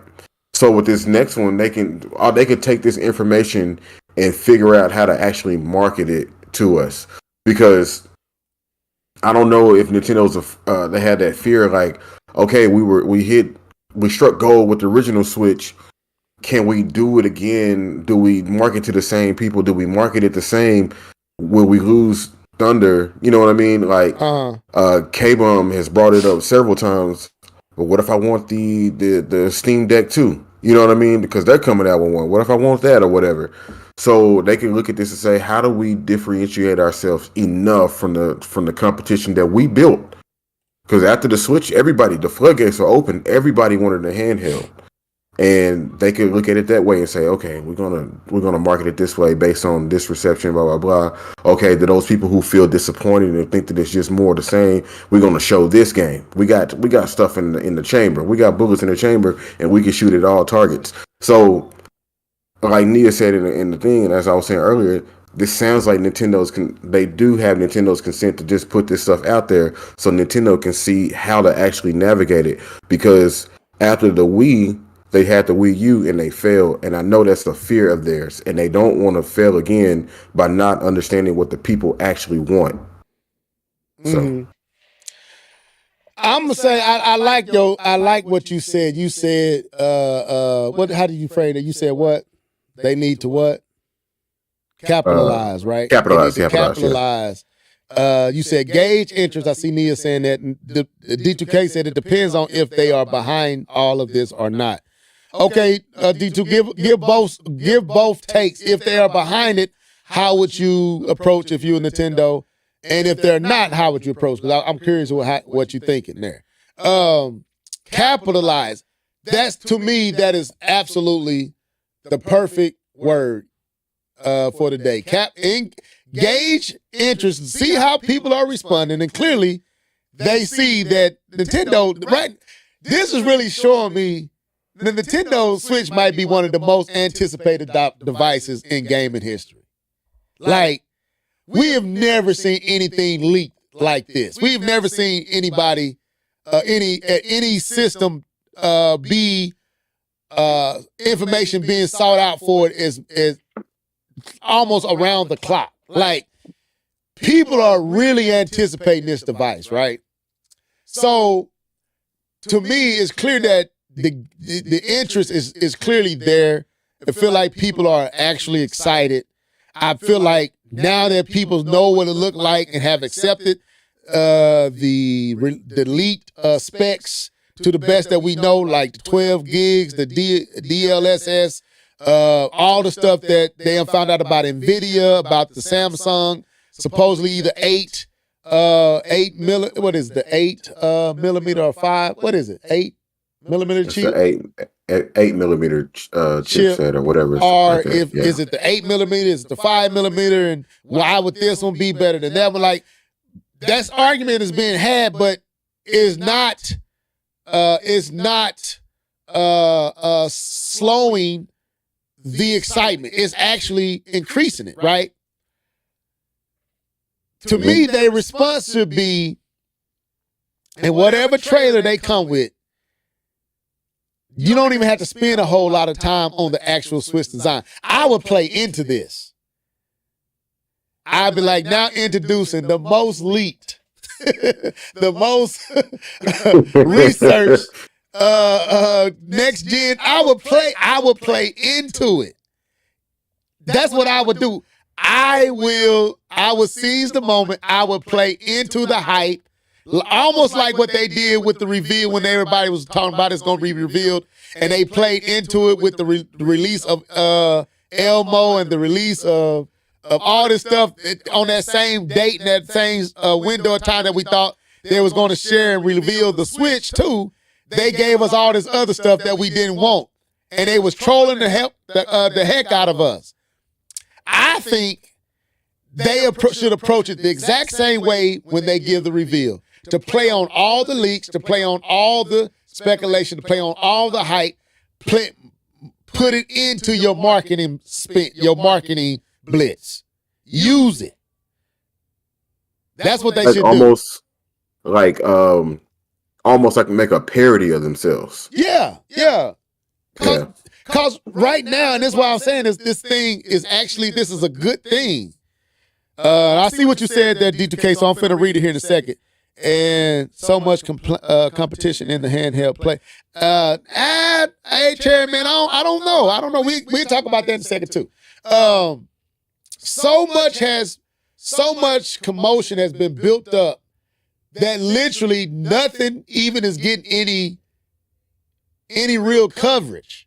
So with this next one, they could take this information and figure out how to actually market it to us. Because I don't know if Nintendo's they had that fear like, okay, we struck gold with the original Switch. Can we do it again? Do we market to the same people? Do we market it the same? Will we lose thunder? You know what I mean? Like K-Bum has brought it up several times. But what if I want the Steam Deck too? You know what I mean? Because they're coming out with one. What if I want that or whatever? So they can look at this and say, how do we differentiate ourselves enough from the competition that we built? Because after the Switch, the floodgates were open. Everybody wanted a handheld, and they could look at it that way and say, okay, we're gonna market it this way based on this reception, blah blah blah. Okay, to those people who feel disappointed and think that it's just more of the same, we're gonna show this game. We got stuff in the chamber. We got bullets in the chamber, and we can shoot at all targets. So, like Nia said in the thing, and as I was saying earlier, this sounds like they do have Nintendo's consent to just put this stuff out there, so Nintendo can see how to actually navigate it. Because after the Wii, they had the Wii U and they failed, and I know that's a fear of theirs, and they don't want to fail again by not understanding what the people actually want. So, I'm gonna say I like what you said. You said what? How did you frame it? You said what? They need to what? Capitalize, right? Capitalize. You said gauge interest. I see Nia saying that. The D2K said it depends on if they are behind all of this or not. Okay, D2, give both takes. If they are behind it, how would you approach if you're Nintendo? And if they're not, how would you approach? Because I'm curious what you're thinking there. Capitalize. To me, that is absolutely the perfect word for the day. Gauge interest. See how people are responding, and clearly they see that Nintendo. Right. This is really showing me the Nintendo Switch might be one of the most anticipated devices in gaming history. Like, we have never seen anything leaked like this. We've never seen anybody, any system be information being sought out for it is almost around the clock. Like, people are really anticipating this device, right? So, to me, it's clear that the interest is clearly there. I feel like people are actually excited. I feel like now that people know what it looked like and have accepted the leaked specs to the best that we know, like the 12 gigs, the DLSS, all the stuff that they have found out about NVIDIA, about the Samsung, supposedly either 8 millimeter or 5, what is it, 8 millimeter chip? 8 millimeter chipset or whatever. Or is it the 8 millimeter, is it the 5 millimeter, and why would this one be better than that one? Like, that's argument is being had, but is not slowing the excitement. It's actually increasing it, right? To me, their response should be, and whatever trailer they come with, you don't even have to spend a whole lot of time on the actual Switch design. I would play into this. I'd be like, now introducing the most leaked, the most researched next gen. I would play into it. That's what I would do. I would seize the moment. I would play into the hype. Almost like what they did with the reveal when everybody was talking about it's going to be revealed, and they played into it with the release of Elmo and the release of all this stuff on that same date and that same window of time that we thought they was going to share and reveal the Switch too. They gave us all this other stuff that we didn't want, and they was trolling the heck out of us. I think they should approach it the exact same way when they give the reveal. To play on all the leaks, to play on all the speculation, to play on all the hype, put it into your marketing blitz. Use it. That's what they should do. Almost like make a parody of themselves. Yeah. Because Because right now, and this is why I'm saying this thing is actually, this is a good thing. I see what you said there, D2K, so I'm finna read it here in a second. And so much competition in the handheld play. Hey, Chairman, I don't know. We'll talk about that in a second too. So much commotion has been built up that literally nothing even is getting any real coverage.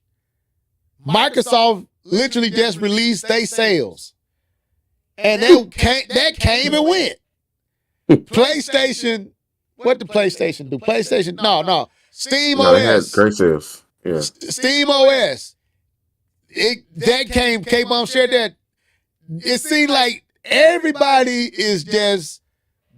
Microsoft literally just released their sales. And that came and went. PlayStation, what did PlayStation do? PlayStation, no. Steam No, they had OS. great sales. Yeah. Steam OS. K-Bomb shared that. It seemed like everybody is just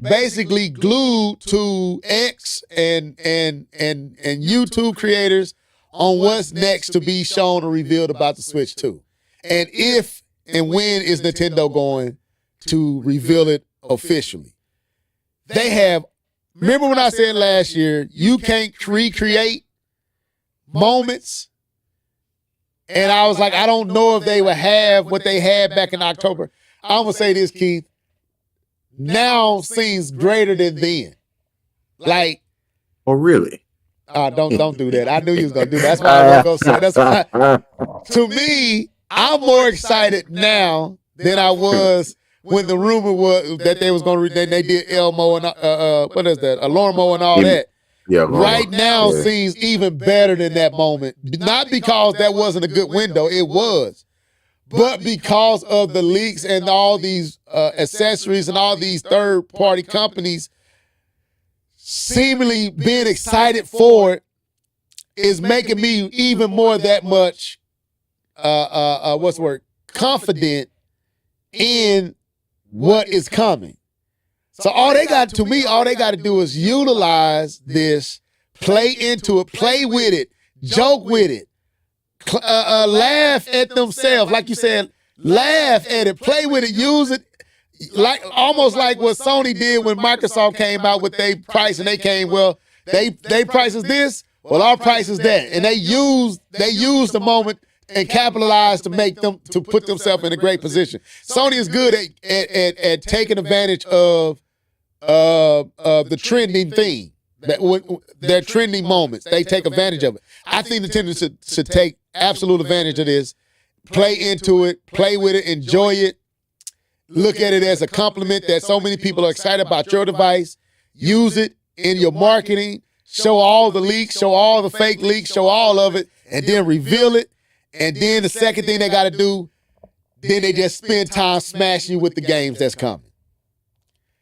basically glued to X and YouTube creators on what's next to be shown or revealed about the Switch 2. And if and when is Nintendo going to reveal it officially? They have, remember when I said last year, you can't recreate moments? And I was like, I don't know if they would have what they had back in October. I'm going to say this, Keith. Now seems greater than then. Like, Oh, really? don't do that. I knew you was going to do that. That's why I was going to say. That's why. To me, I'm more excited now than I was when the rumor was that they was going to, they did Elmo and, what is that, Alormo and all that. Yeah. Right now seems even better than that moment. Not because that wasn't a good window, it was. But because of the leaks and all these accessories and all these third-party companies seemingly being excited for it is making me even more that much, confident in what is coming. So all they got to do is utilize this, play into it, play with it, joke with it, laugh at themselves, like you said, laugh at it, play with it, use it, like almost like what Sony did when Microsoft came out with their price, and they came, well, they price is this, well, our price is that, and they used the moment and capitalized to make them to put themselves in a great position. Sony is good at taking advantage of the trending thing, their trending moments. They take advantage of it. I think Nintendo should take absolute advantage of this, play into it, play with it, enjoy it, look at it as a compliment that so many people are excited about your device. Use it in your marketing, show all the leaks, show all the fake leaks, show all of it, and then reveal it. And then the second thing they got to do, then they just spend time smashing you with the games that's coming.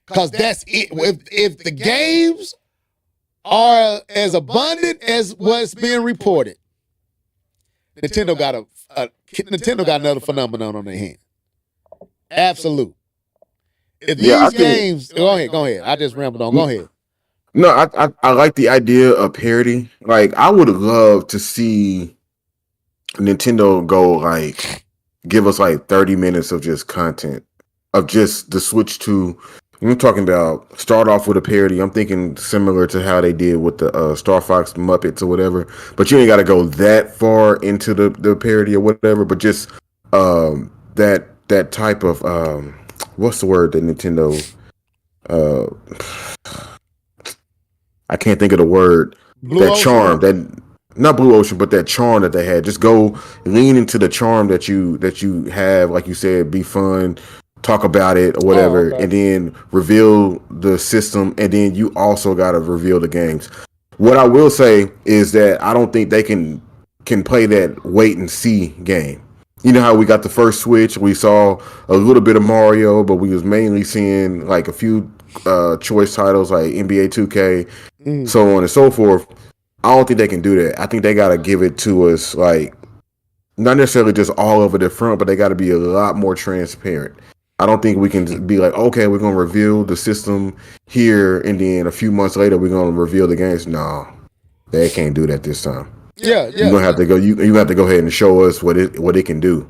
Because that's it. If the games are as abundant as what's being reported, Nintendo got another phenomenon on their hand. Absolute. If these games, go ahead. I just rambled on. Go ahead. No, I like the idea of parody. Like, I would love to see Nintendo go, like, give us like 30 minutes of just content of just the Switch 2. I'm talking about start off with a parody. I'm thinking similar to how they did with the Star Fox Muppets or whatever. But you ain't got to go that far into the parody or whatever. But just that type of what's the word that Nintendo? I can't think of the word. Charm that. Not Blue Ocean, but that charm that they had. Just go lean into the charm that you have, like you said, be fun, talk about it or whatever, and then reveal the system, and then you also got to reveal the games. What I will say is that I don't think they can play that wait and see game. You know how we got the first Switch, we saw a little bit of Mario, but we was mainly seeing like a few choice titles like NBA 2K, so on and so forth. I don't think they can do that. I think they got to give it to us, like, not necessarily just all over the front, but they got to be a lot more transparent. I don't think we can be like, okay, we're going to reveal the system here, and then a few months later, we're going to reveal the games. No, they can't do that this time. Yeah. You're going to have to go. You have to go ahead and show us what it can do.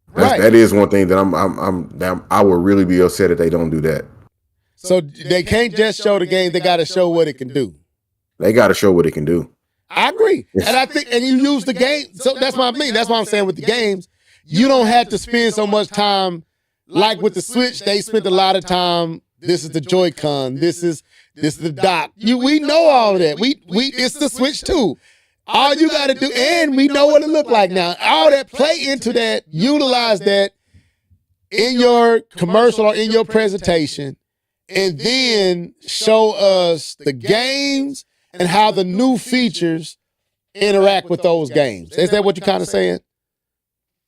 Right. That is one thing that I would really be upset if they don't do that. So they can't just show the game; they got to show what it can do. They got to show what it can do. I agree. And I think, and you use the game. So that's what I mean. That's what I'm saying with the games. You don't have to spend so much time like with the Switch. They spent a lot of time. This is the Joy-Con. This is the dock. We know all of that. It's the Switch 2. All you got to do, and we know what it look like now. All that, play into that, utilize that in your commercial or in your presentation, and then show us the games and how the new features interact with those games. Is that what you're kind of saying?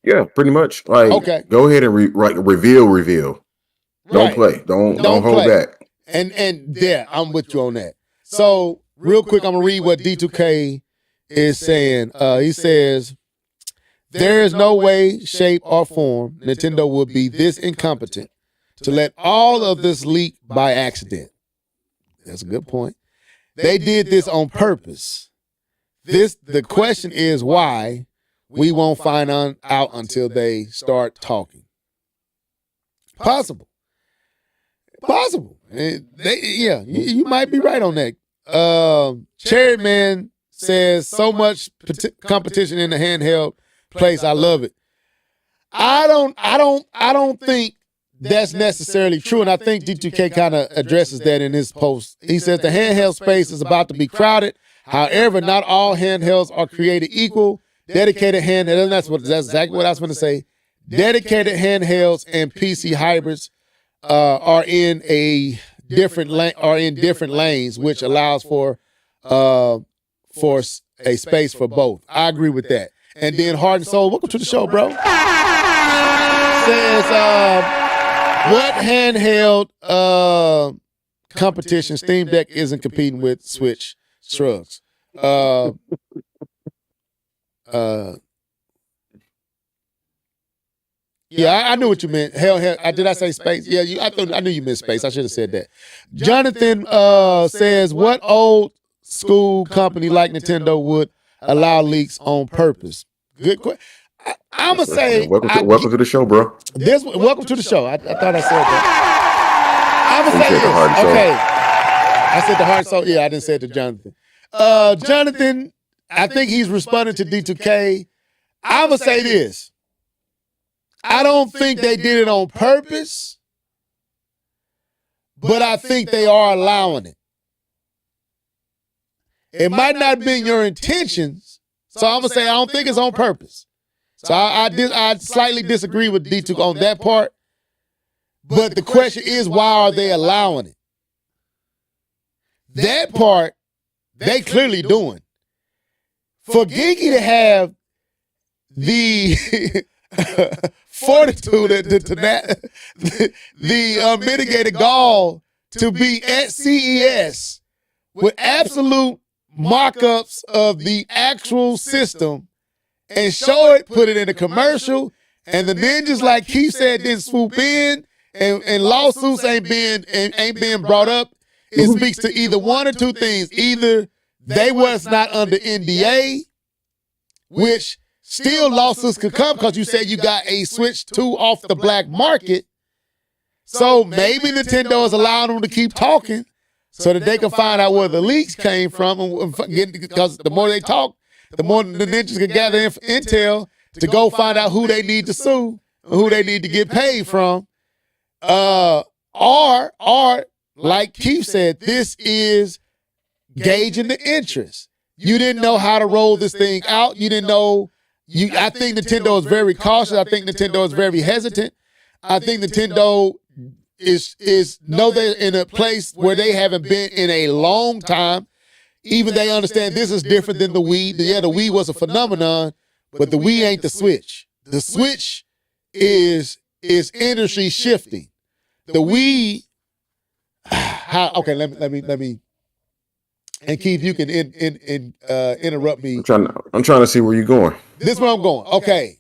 Yeah, pretty much. Like, okay. Go ahead and reveal. Don't play. Don't hold back. And yeah, I'm with you on that. So real quick, I'm gonna read what D2K is saying. He says, there is no way, shape, or form Nintendo would be this incompetent to let all of this leak by accident. That's a good point. They did this on purpose. The question is why. We won't find out until they start talking. Possible. You might be right on that. Cherryman says so much competition in the handheld place. I love it. I don't think that's necessarily true, and I think D2K kind of addresses that in his post. He says the handheld space is about to be crowded. However, not all handhelds are created equal. Dedicated handhelds, that's exactly what I was going to say. Dedicated handhelds and PC hybrids are in different lanes, which allows for a space for both. I agree with that. And then Heart and Soul, welcome to the show, bro. Says what handheld competition Steam Deck isn't competing with Switch? Shrugs. Yeah, I knew what you meant. Hell, did I say space? Yeah, I knew you meant space. I should have said that. Jonathan says, what old school company like Nintendo would allow leaks on purpose? Good question. I'm going to say... Welcome to the show, bro. Welcome to the show. I thought I said that. I'm going to say this. Okay. I said the heart and soul. Yeah, I didn't say it to Jonathan. Jonathan, I think he's responding to D2K. I'm going to say this. I don't think they did it on purpose, but I think they are allowing it. It might not have been your intentions, so I'm going to say I don't think it's on purpose. So I slightly disagree with D2 on that part, but the question is, why are they allowing it? That part, they clearly doing. For Geeky to have the fortitude, the mitigated gall to be at CES with absolute mock-ups of the actual system and show it, put it in a commercial, and the ninjas, like Keith said, didn't swoop in, and lawsuits ain't being brought up. It speaks to either one or two things. Either they was not under NDA, which still lawsuits could come because you said you got a Switch 2 off the black market. So maybe Nintendo is allowing them to keep talking so that they can find out where the leaks came from. Because the more they talk, the more the ninjas can gather intel to go find out who they need to sue, who they need to get paid from. Or like Keith said, this is gauging the interest. You didn't know how to roll this thing out. You didn't know. I think Nintendo is very cautious. I think Nintendo is very hesitant. I think Nintendo is know they're in a place where they haven't been in a long time. Even they understand this is different than the Wii. Yeah, the Wii was a phenomenon, but the Wii ain't the Switch. The Switch is industry shifting. The Wii. Okay, let me. And Keith, you can interrupt me. I'm trying to see where you're going. This is where I'm going. Okay.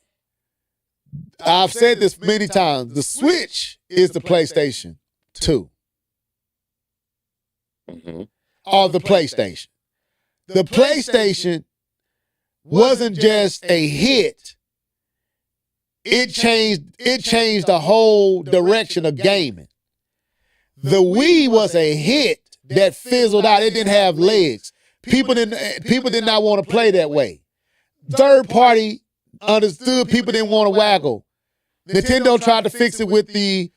I've said this many times. The Switch is the PlayStation 2. Mm-hmm. Or the PlayStation. The PlayStation wasn't just a hit. It changed the whole direction of gaming. The Wii was a hit that fizzled out. It didn't have legs. people did not want to play that way. Third party understood people didn't want to waggle. Nintendo tried to fix it with the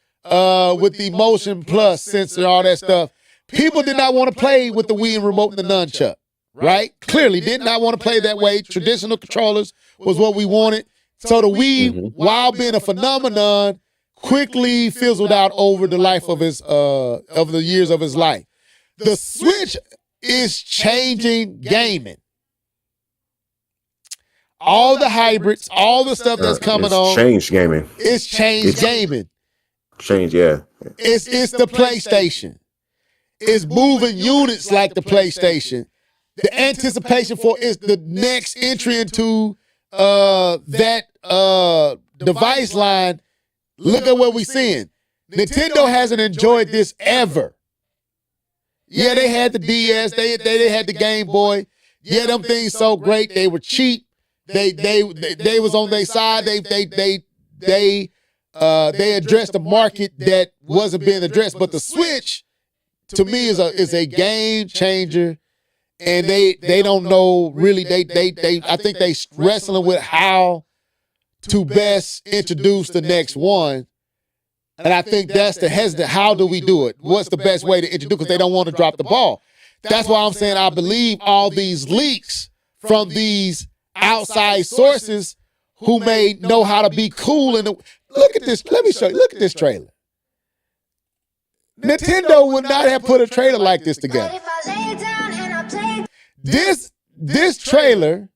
Motion Plus sensor, all that stuff. People did not want to play with the Wii and remote and the nunchuck, right? Clearly did not want to play that way. Traditional controllers was what we wanted. So the Wii, while being a phenomenon, quickly fizzled out over the life of the years of his life. The Switch is changing gaming. All the hybrids, all the stuff that's coming on. Changed gaming. It's changed gaming. Change, yeah. It's the PlayStation. It's moving units like the PlayStation. The anticipation for is the next entry into that device line. Look at what we're seeing. Nintendo hasn't enjoyed this ever. Yeah, they had the DS. They had the Game Boy. Yeah, them things so great. They were cheap. They was on their side. They addressed a market that wasn't being addressed. But the Switch, to me, is a game changer. And they don't know really. I think they wrestling with how to best introduce the next one. And I think that's the hesitant. How do we do it? What's the best way to introduce? Because they don't want to drop the ball. That's why I'm saying I believe all these leaks from these outside sources who may know how to be cool. And look at this. Let me show you. Look at this trailer. Nintendo would not have put a trailer like this together. This trailer.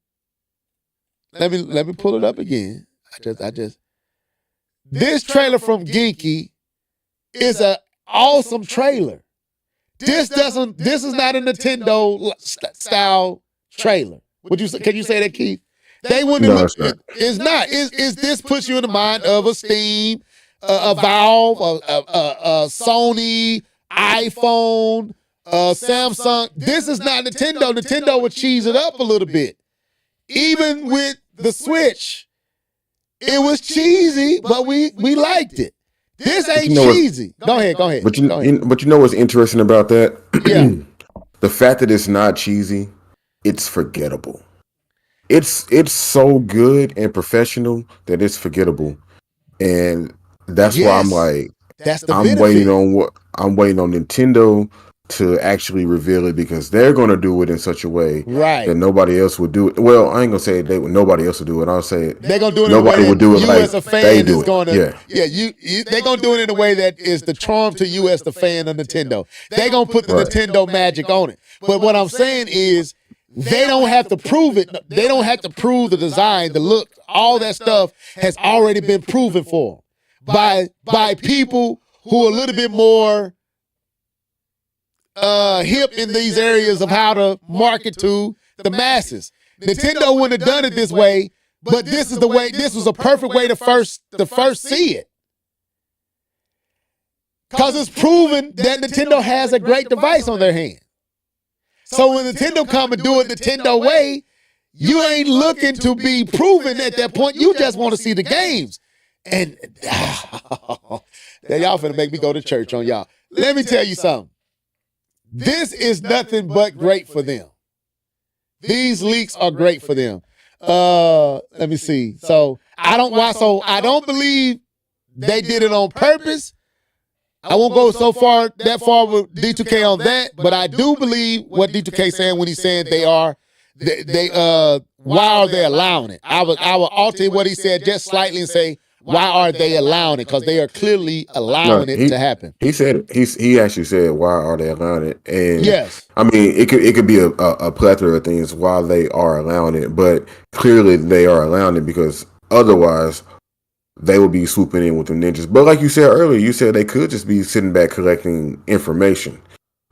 Let me pull it up again. This trailer from Genki is an awesome trailer. This is not a Nintendo style trailer. Can you say that, Keith? They wouldn't. No, it's not. It's not. Is this puts you in the mind of a Steam, a Valve, a Sony, iPhone, Samsung? This is not Nintendo. Nintendo would cheese it up a little bit. Even with the Switch, it was cheesy, but we liked it. This ain't cheesy. Go ahead. But you know what's interesting about that? Yeah. The fact that it's not cheesy, it's forgettable. It's so good and professional that it's forgettable, and that's why I'm like, that's the I'm benefit. waiting on Nintendo to actually reveal it, because they're going to do it in such a way Right. that nobody else would do it. Well, I ain't gonna say nobody else would do it. I'll say They're gonna do it nobody in a way would do it you like as a fan they do is it. gonna Yeah. they're gonna do it in a way that is the charm to you as the fan of Nintendo. They're gonna put the Right. Nintendo magic on it. But what I'm saying is they don't have to prove it. They don't have to prove the design, the look, all that stuff has already been proven for them by people who are a little bit more hip in these areas of how to market to the masses. Nintendo wouldn't have done it this way, but this is the way. This was a perfect way to first see it, because it's proven that Nintendo has a great device on their hand. So when Nintendo come and do it Nintendo way, you ain't looking to be proven at that point. You just want to see the games. And y'all finna make me go to church on y'all. Let me tell you something. This is nothing but great for them. These leaks are great for them. Let me see. So I don't believe they did it on purpose. I won't go that far with D2K on that, but I do believe what D2K saying when he's saying why are they allowing it? I will alter what he said just slightly and say, why are they allowing it? Because they are clearly allowing it to happen. He said he actually said, why are they allowing it? And yes, I mean it could be a plethora of things why they are allowing it, but clearly they are allowing it because otherwise they will be swooping in with the ninjas. But like you said earlier, you said they could just be sitting back collecting information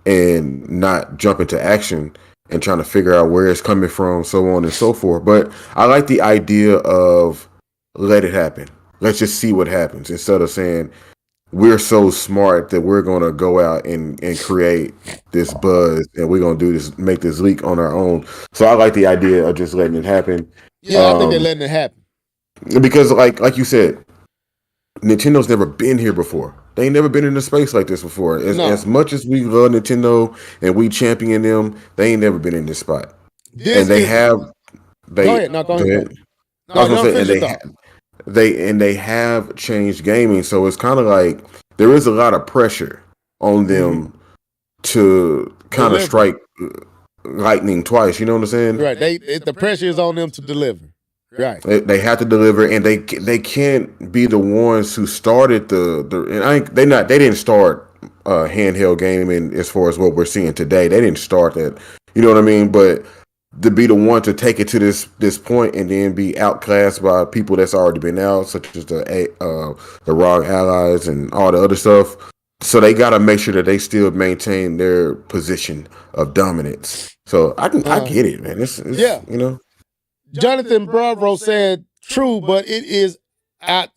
and not jump into action and trying to figure out where it's coming from, so on and so forth. But I like the idea of let it happen. Let's just see what happens, instead of saying we're so smart that we're going to go out and create this buzz and we're going to do this, make this leak on our own. So I like the idea of just letting it happen. Yeah, I think they're letting it happen. Because like you said, Nintendo's never been here before. They ain't never been in a space like this before. No. As much as we love Nintendo and we champion them, they ain't never been in this spot. This and they is- have. They, Go ahead. No, go ahead. I was No, gonna say, and finish your thought. they have changed gaming, so it's kind of like there is a lot of pressure on them to kind of Deliver. strike lightning twice. You know what I'm saying? Right. The pressure is on them to deliver. Right. They have to deliver, and they can't be the ones who started they didn't start handheld gaming as far as what we're seeing today. They didn't start that. You know what I mean? But to be the one to take it to this point and then be outclassed by people that's already been out, such as the ROG Allies and all the other stuff. So they got to make sure that they still maintain their position of dominance. So I get it, man. It's Yeah. you know. Jonathan Bravo said, "True, but is that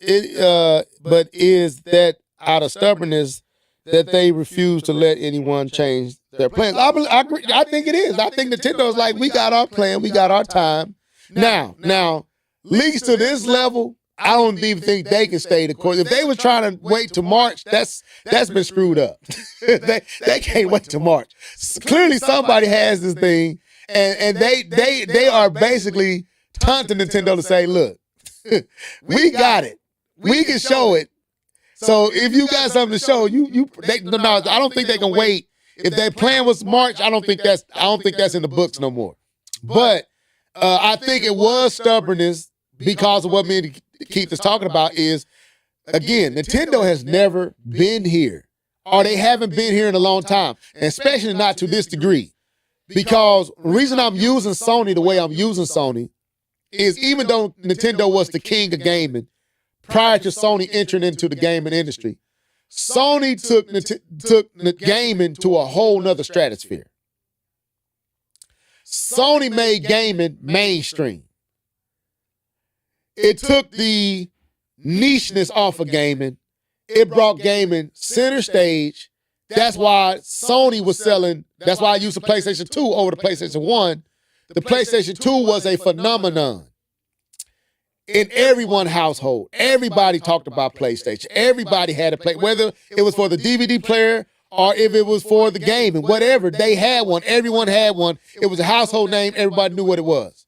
out of stubbornness that they refuse to let anyone change their plans?" I agree. I think it is. I think Nintendo's like, we got our plan, we got our time. Now, leagues to this level, I don't even think they can stay the course. If they were trying to wait till March, that's been screwed up. they can't wait till March. Clearly, somebody has this thing. And they are basically taunting Nintendo to say, look, we got it. We can show it. So if you got something to show, I don't think they can wait. If their plan was March, I don't think that's in the books no more. But I think it was stubbornness because of what me and Keith is talking about is, again, Nintendo has never been here, or they haven't been here in a long time, and especially not to this degree. Because the reason I'm using Sony the way I'm using Sony is even though Nintendo was the king of gaming prior to Sony entering into the gaming industry, Sony took gaming to a whole nother stratosphere. Sony made gaming mainstream. It took the nicheness off of gaming. It brought gaming center stage. That's why Sony was selling. That's why I used the PlayStation 2 over the PlayStation 1. The PlayStation 2 was a phenomenon in everyone's household. Everybody talked about PlayStation. Everybody had a play, whether it was for the DVD player or if it was for the game and whatever. They had one. Everyone had one. It was a household name. Everybody knew what it was.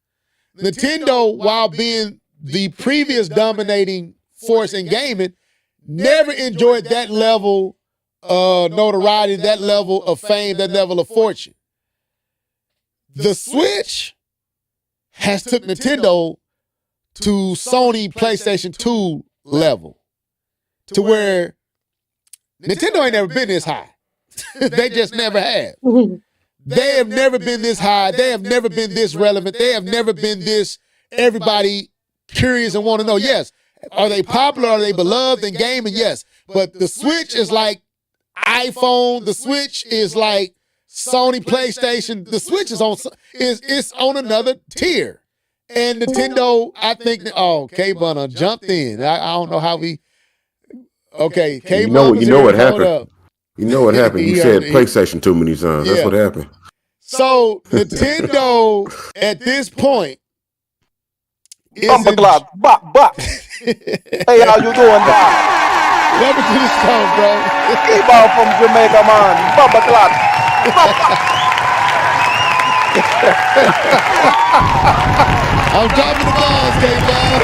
Nintendo, while being the previous dominating force in gaming, never enjoyed that level notoriety, that level of fame, that level of fortune. The Switch has took Nintendo to Sony PlayStation 2 level, to where Nintendo ain't never been this high. They just never have. They have never been this high. They have never been this relevant. They have never been this everybody curious and want to know. Yes, are they popular? Are they beloved in gaming? Yes, but the Switch is like iPhone. The Switch is like Sony PlayStation. The Switch is on another tier. And Nintendo, I think, K-Bun jumped in. I don't know how we. Okay, K-Bun. You know what happened. You know what happened. You said PlayStation too many times. That's what happened. So Nintendo at this point is Bumper Glock, bop. Hey, how you doing, dog? Welcome to the show, bro. K-Ball from Jamaica, man. Bumper Glock. I'm dropping the balls, K-Ball.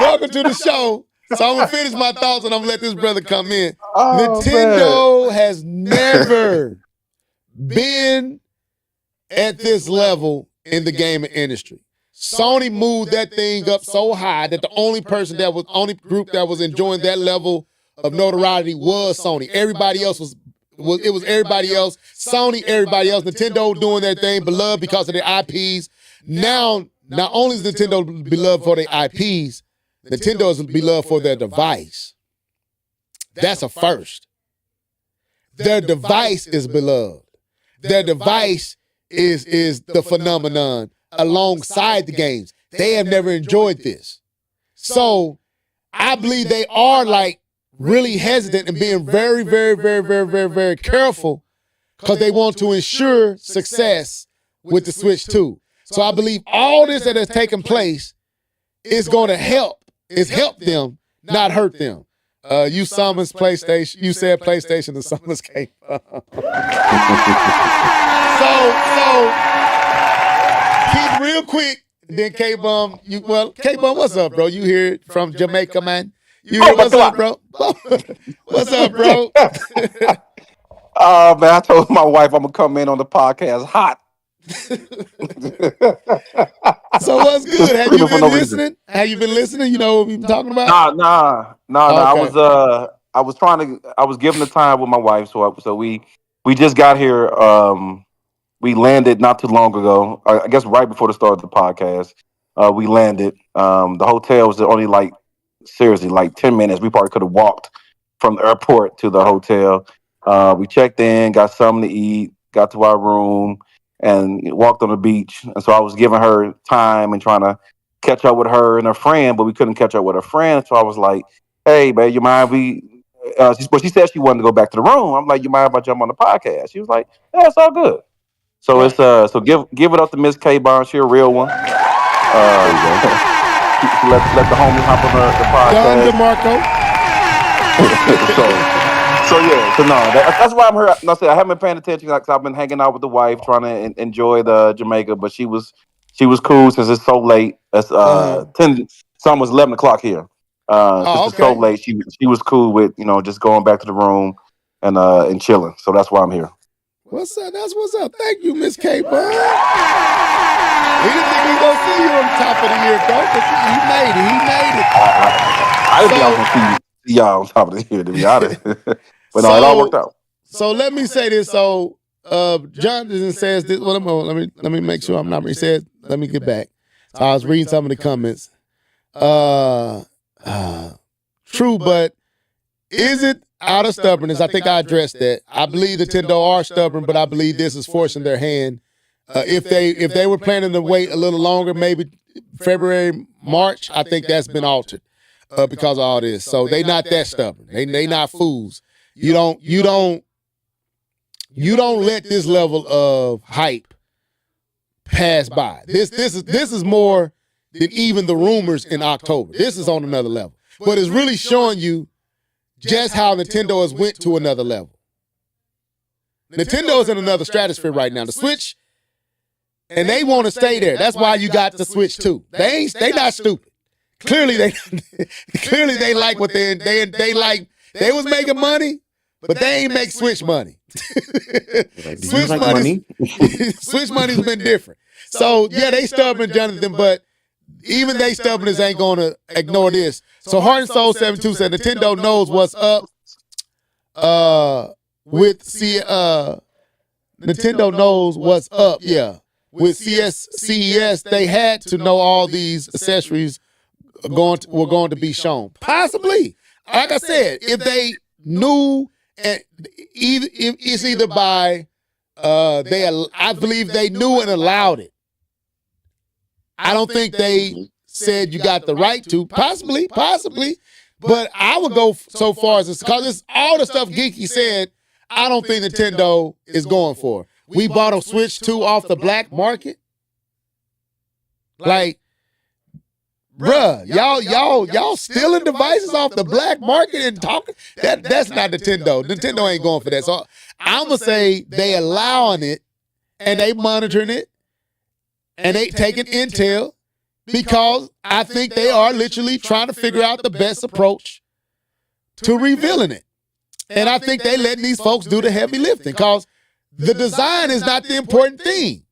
Welcome to the show. So I'm gonna finish my thoughts and I'm gonna let this brother come in. Nintendo has never been at this level in the gaming industry. Sony moved that thing up so high that the only group that was enjoying that level of notoriety was Sony. Everybody else was everybody else. Sony, everybody else. Nintendo doing their thing, beloved because of their IPs. Now, not only is Nintendo beloved for their IPs, Nintendo is beloved for their device. That's a first. Their device is beloved. Their device is the phenomenon alongside the games. They have never enjoyed this. So I believe they are like really hesitant and being very, very, very, very, very, very careful because they want to ensure success with the Switch 2. So I believe all this that has taken place is going to help them, not hurt them. You summons PlayStation. You said PlayStation and summons K-Bum. so keep real quick. Then K-Bum, K-Bum, what's up, bro? You hear from Jamaica, man? You hear what's up, bro? What's up, bro? Man, I told my wife I'm gonna come in on the podcast hot. So what's good? Have you been listening? Have you been listening? You know what we've been talking about? Nah. I was given the time with my wife, so we just got here. We landed not too long ago. I guess right before the start of the podcast. We landed. The hotel was only like 10 minutes. We probably could have walked from the airport to the hotel. We checked in, got something to eat, got to our room, and walked on the beach. And so I was giving her time and trying to catch up with her and her friend, but we couldn't catch up with her friend. So I was like, "Hey, babe, you mind she said she wanted to go back to the room. I'm like, "You mind if I jump on the podcast?" She was like, "Yeah, it's all good." So it's so give it up to Miss K-Bum. She a real one. Let the homie hop on the podcast. That's why I'm here. I said I haven't been paying attention because I've been hanging out with the wife, trying to enjoy the Jamaica. But she was cool since it's so late. It's 10. It's almost 11 o'clock here. Since it's so late, she was cool with just going back to the room and chilling. So that's why I'm here. What's up? That's what's up. Thank you, Miss K-Bum. We didn't think we gonna see you on top of the year, though, but he made it. I didn't think I was gonna see y'all on top of the year, to be honest. But no, it all worked out. So let me say this. So Jonathan says this. Well, let me make sure I'm not. He says, let me get back. So I was reading some of the comments. True, but is it out of stubbornness? I think I addressed that. I believe the Nintendo are stubborn, but I believe this is forcing their hand. If they were planning to wait a little longer, maybe February, March, I think that's been altered because of all this. So they not that stubborn. They not fools. You don't let this level of hype pass by. This is more than even the rumors in October. This is on another level. But it's really showing you just how Nintendo has went to another level. Nintendo is in another stratosphere right now. The Switch, and they want to stay there. That's why you got the Switch 2. They not stupid. Clearly they like what they like. They was making money, but they ain't make Switch money. Switch money's been different. So yeah, they stubborn, Jonathan, but even they stubbornness ain't gonna ignore this. So Heart and Soul 72 said Nintendo knows what's up. Nintendo knows what's up. Yeah, with CES, they had to know all these accessories were going to be shown. Possibly, like I said, if they knew, and it's either by I believe they knew and allowed it. I don't think they said you got the right to. Possibly. But I would go so far as because it's all the stuff Geeky said, I don't think Nintendo is going for. We bought a Switch 2 off the black market. Like, bruh, y'all stealing devices off the black market and talking. That's not Nintendo. Nintendo ain't going for that. So I'm gonna say they allowing it and they monitoring it. And they taking intel because I think they are literally trying to figure out the best approach to revealing it. And I think they letting these folks do the heavy lifting because the design is not the important thing.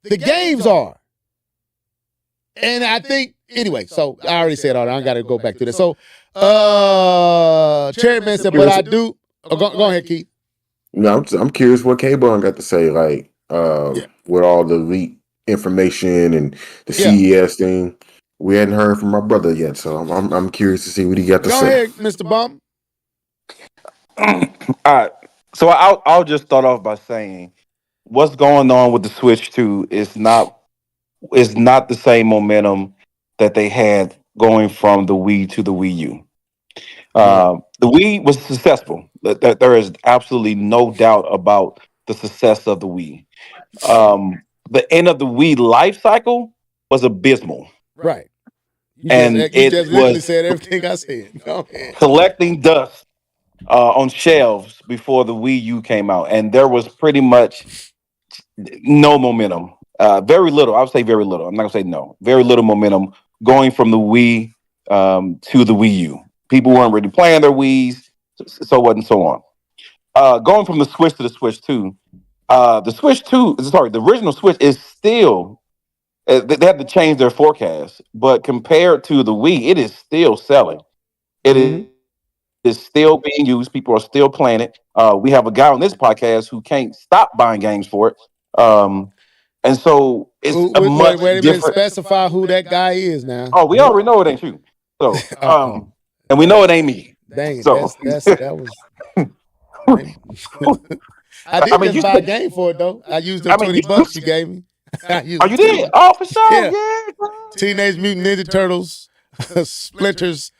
The games are. And I think, anyway, so I already said all that. I got to go back to that. So, Cherryman said, but I do. Oh, go ahead, Keith. No, I'm curious what K-Bum got to say, like, with all the leak information and the CES thing. We hadn't heard from my brother yet, so I'm curious to see what he got to say. Go ahead, Mr. Bum. All right. So I'll just start off by saying what's going on with the Switch 2 is not the same momentum that they had going from the Wii to the Wii U. The Wii was successful. There is absolutely no doubt about the success of the Wii. The end of the Wii life cycle was abysmal. Right. And you just it literally was said everything I said. Go ahead. collecting dust on shelves before the Wii U came out, and there was pretty much no momentum. Very little. I would say very little. I'm not gonna say no. Very little momentum going from the Wii to the Wii U. People weren't really playing their Wii's, so what and so on. Going from the Switch to the Switch 2, the original Switch is still. They had to change their forecast, but compared to the Wii, it is still selling. It is still being used. People are still playing it. We have a guy on this podcast who can't stop buying games for it. And so it's a much Wait a minute. different. Specify who that guy is now. Oh, we already know it ain't you. So, Oh. and we know it ain't me. Dang it. So That was. I did just buy a game for it though. I used the $20 you gave me. Oh, you did? Oh, for sure. Yeah. Yeah. Teenage Mutant Ninja Turtles, Splinter's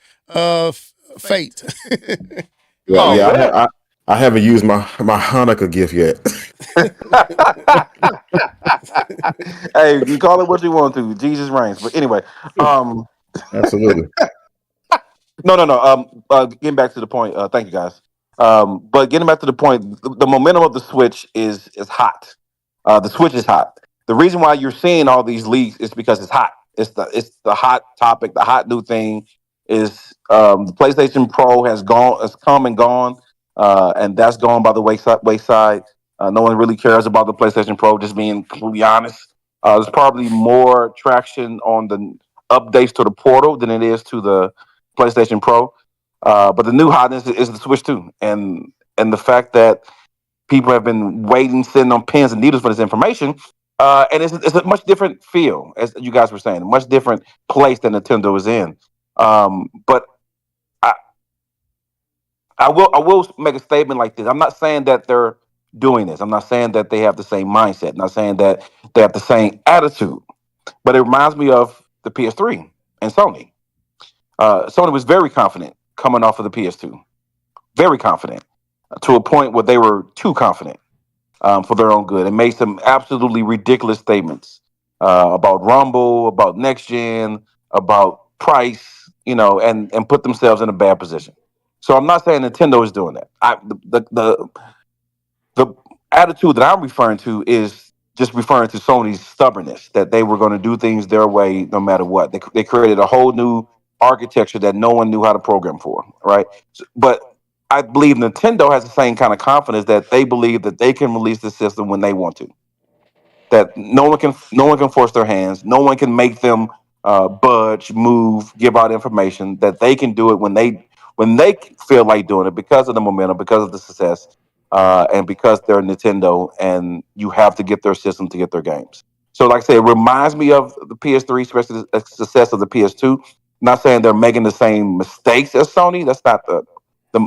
Fate. I haven't used my Hanukkah gift yet. Hey, you call it what you want to. Jesus reigns. But anyway, Absolutely. No. Getting back to the point. Thank you guys. But getting back to the point, the momentum of the Switch is hot. The Switch is hot. The reason why you're seeing all these leaks is because it's hot. It's the hot topic. The hot new thing is the PlayStation Pro has come and gone, and that's gone by the wayside. No one really cares about the PlayStation Pro. Just being completely honest, there's probably more traction on the updates to the Portal than it is to the PlayStation Pro. But the new hotness is the Switch 2, and the fact that people have been waiting, sitting on pins and needles for this information. And it's a much different feel, as you guys were saying, a much different place that Nintendo is in. But I will make a statement like this. I'm not saying that they're doing this. I'm not saying that they have the same mindset. I'm not saying that they have the same attitude. But it reminds me of the PS3 and Sony. Sony was very confident coming off of the PS2. Very confident. To a point where they were too confident. For their own good, and made some absolutely ridiculous statements about Rumble, about next gen, about price, and put themselves in a bad position. So I'm not saying Nintendo is doing that. The attitude that I'm referring to is just referring to Sony's stubbornness, that they were going to do things their way no matter what. They created a whole new architecture that no one knew how to program for, right? But I believe Nintendo has the same kind of confidence that they believe that they can release the system when they want to. That no one can force their hands. No one can make them budge, move, give out information. That they can do it when they feel like doing it because of the momentum, because of the success, and because they're Nintendo. And you have to get their system to get their games. So, like I say, it reminds me of the PS3, especially the success of the PS2. Not saying they're making the same mistakes as Sony. That's not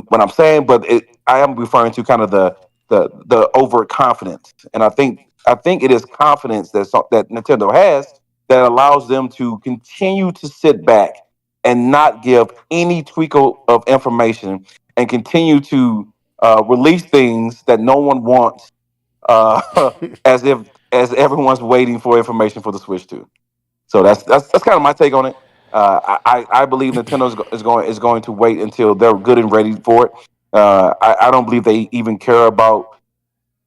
what I'm saying, but I am referring to kind of the overt confidence, and I think it is confidence that Nintendo has that allows them to continue to sit back and not give any tweakle of information and continue to release things that no one wants, as everyone's waiting for information for the Switch 2. So that's kind of my take on it. I believe Nintendo is going to wait until they're good and ready for it. I don't believe they even care about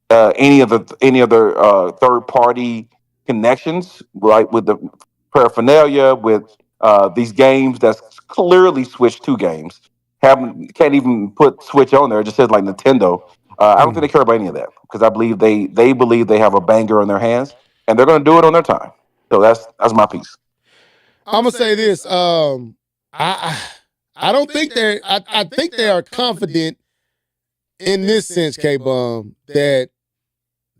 any other third party connections, right? With the paraphernalia, with these games that's clearly Switch 2 games. Can't even put Switch on there. It just says like Nintendo. I don't think they care about any of that because I believe they believe they have a banger in their hands and they're going to do it on their time. So that's my piece. I'm gonna say this. I don't think they're. I think they are confident in this sense, K-Bum, that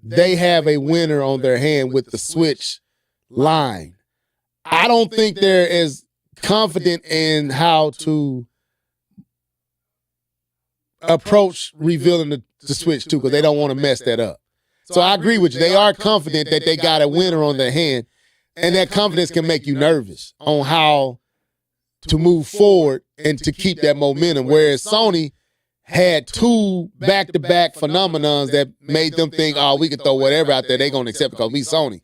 they have a winner on their hand with the Switch line. I don't think they're as confident in how to approach revealing the Switch 2 because they don't want to mess that up. So I agree with you. They are confident that they got a winner on their hand. And that confidence can make you nervous on how to move forward and to keep that momentum. Whereas Sony had two back-to-back phenomenons that made them think, oh, we can throw whatever out there. They're going to accept because we Sony.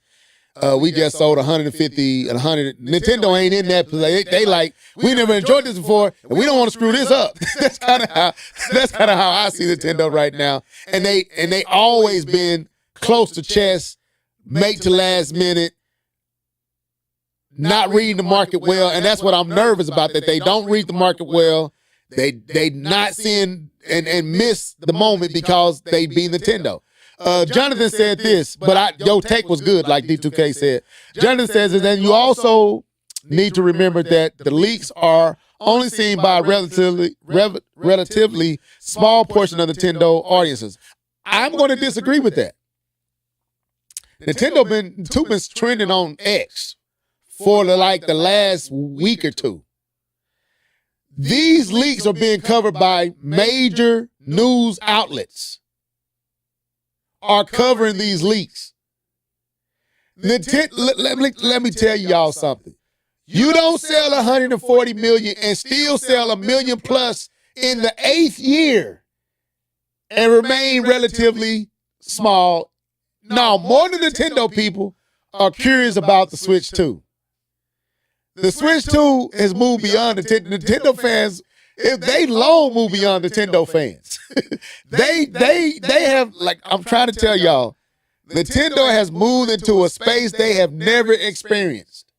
we just sold 150 and 100. Nintendo ain't in that play. They like, we never enjoyed this before, and we don't want to screw this up. That's kind of how I see Nintendo right now. And they always been close to chess, make to last minute, not reading the market well, and that's what I'm nervous about. That they don't read the market well. They not seeing and miss the moment because they be Nintendo. Jonathan said this, but your take was good, like D2K said. Jonathan says, and then you also need to remember that the leaks are only seen by a relatively small portion of Nintendo audiences. I'm going to disagree with that. Nintendo been trending on X for the last week or two. These leaks are being covered by major news outlets. Are covering these leaks. Let me tell y'all something. You don't sell 140 million and still sell 1 million plus in the 8th year and remain relatively small. Now, more than Nintendo people are curious about the Switch 2. The Switch 2 has moved beyond Nintendo fans. If they long move beyond Nintendo fans, they have, like, I'm trying to tell y'all, Nintendo has moved into a space they have never experienced.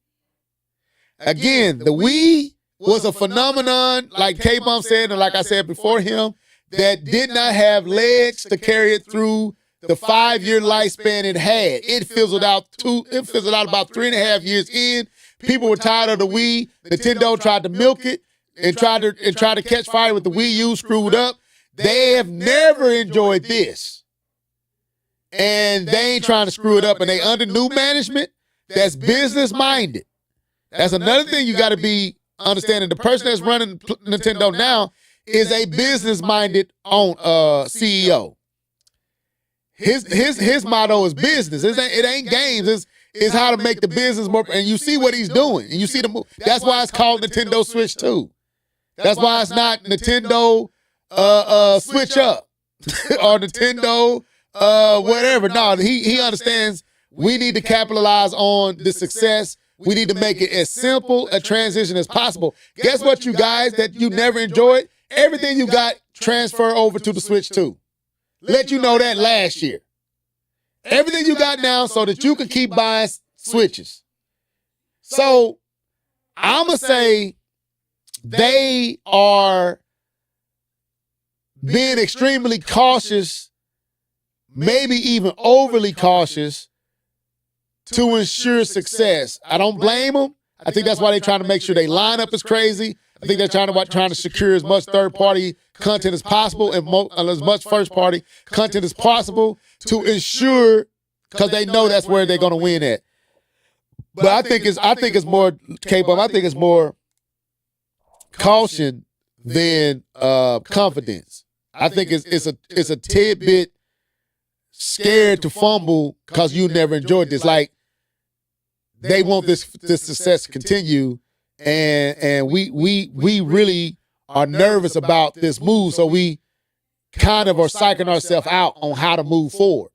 Again, the Wii was a phenomenon, like K-Bump said, and like I said before him, that did not have legs to carry it through the 5-year lifespan it had. It fizzled out about 3.5 years in. People were tired of the Wii. Nintendo tried to milk it. And try to catch fire with the Wii U, screwed up. They have never enjoyed this. And they ain't trying to screw it up. And they under new management that's business-minded. That's another thing you got to be understanding. The person that's running Nintendo now is a business-minded CEO. His motto is business. It ain't games. It's how to make the business more. And you see what he's doing. And you see the move. That's why it's called Nintendo Switch 2. That's why it's not Nintendo Switch Up or Nintendo whatever. No, he understands we need to capitalize on the success. We need to make it as simple a transition as possible. Guess what, you guys that you never enjoyed? Everything you got transfer over to the Switch 2. Let you know that last year. Everything you got now so that you can keep buying Switches. So I'm going to say they are being extremely cautious, maybe even overly cautious, to ensure success. I don't blame them. I think that's why they're trying to make sure they line up as crazy. I think they're trying to secure as much third-party content as possible and as much first-party content as possible to ensure, because they know that's where they're going to win at. But I think it's more K-Bump. I think it's more caution than confidence. I think it's a tidbit scared to fumble because you never enjoyed this. Like, they want this success to continue, and we really are nervous about this move, so we kind of are psyching ourselves out on how to move forward.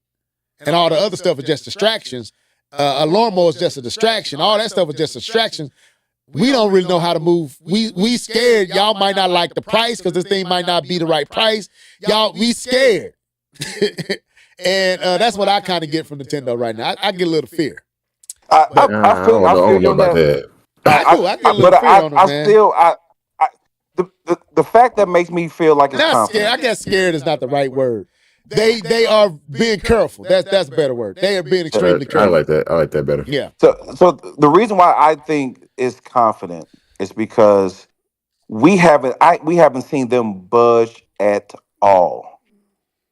And all the other stuff is just distractions. A lawnmower is just a distraction. All that stuff is just distractions. We don't really know how to move. We scared. Y'all might not like the price because this thing might not be the right price. Y'all, we scared. And that's what I kind of get from Nintendo right now. I get a little fear. I don't know about that. I get a little fear on them, man. The fact that makes me feel like it's not scared. I guess scared is not the right word. They are being careful. That's a better word. They are being extremely careful. I like that. I like that better. Yeah. So the reason why I think it's confident is because we haven't seen them budge at all.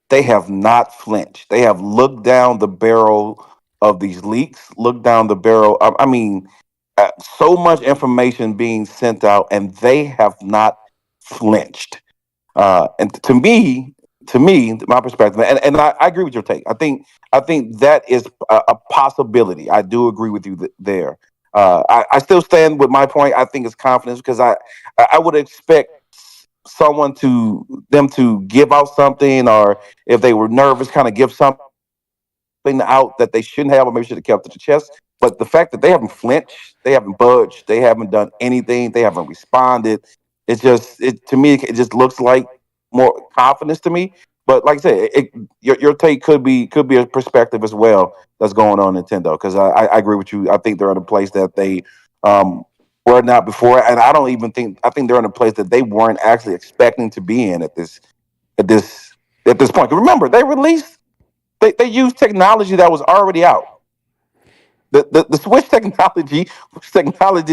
They have not flinched. They have looked down the barrel of these leaks. Looked down the barrel. I mean, so much information being sent out, and they have not flinched. And to me, my perspective, and I agree with your take. I think that is a possibility. I do agree with you there. I still stand with my point. I think it's confidence because I would expect someone to give out something, or if they were nervous, kind of give something something out that they shouldn't have, or maybe should have kept to the chest. But the fact that they haven't flinched, they haven't budged, they haven't done anything, they haven't responded. To me, it just looks like more confidence to me. But like I said, your take could be a perspective as well that's going on Nintendo, because I agree with you. I think they're in a place that they were not before, and I think they're in a place that they weren't actually expecting to be in at this point. Remember, they used technology that was already out. The Switch technology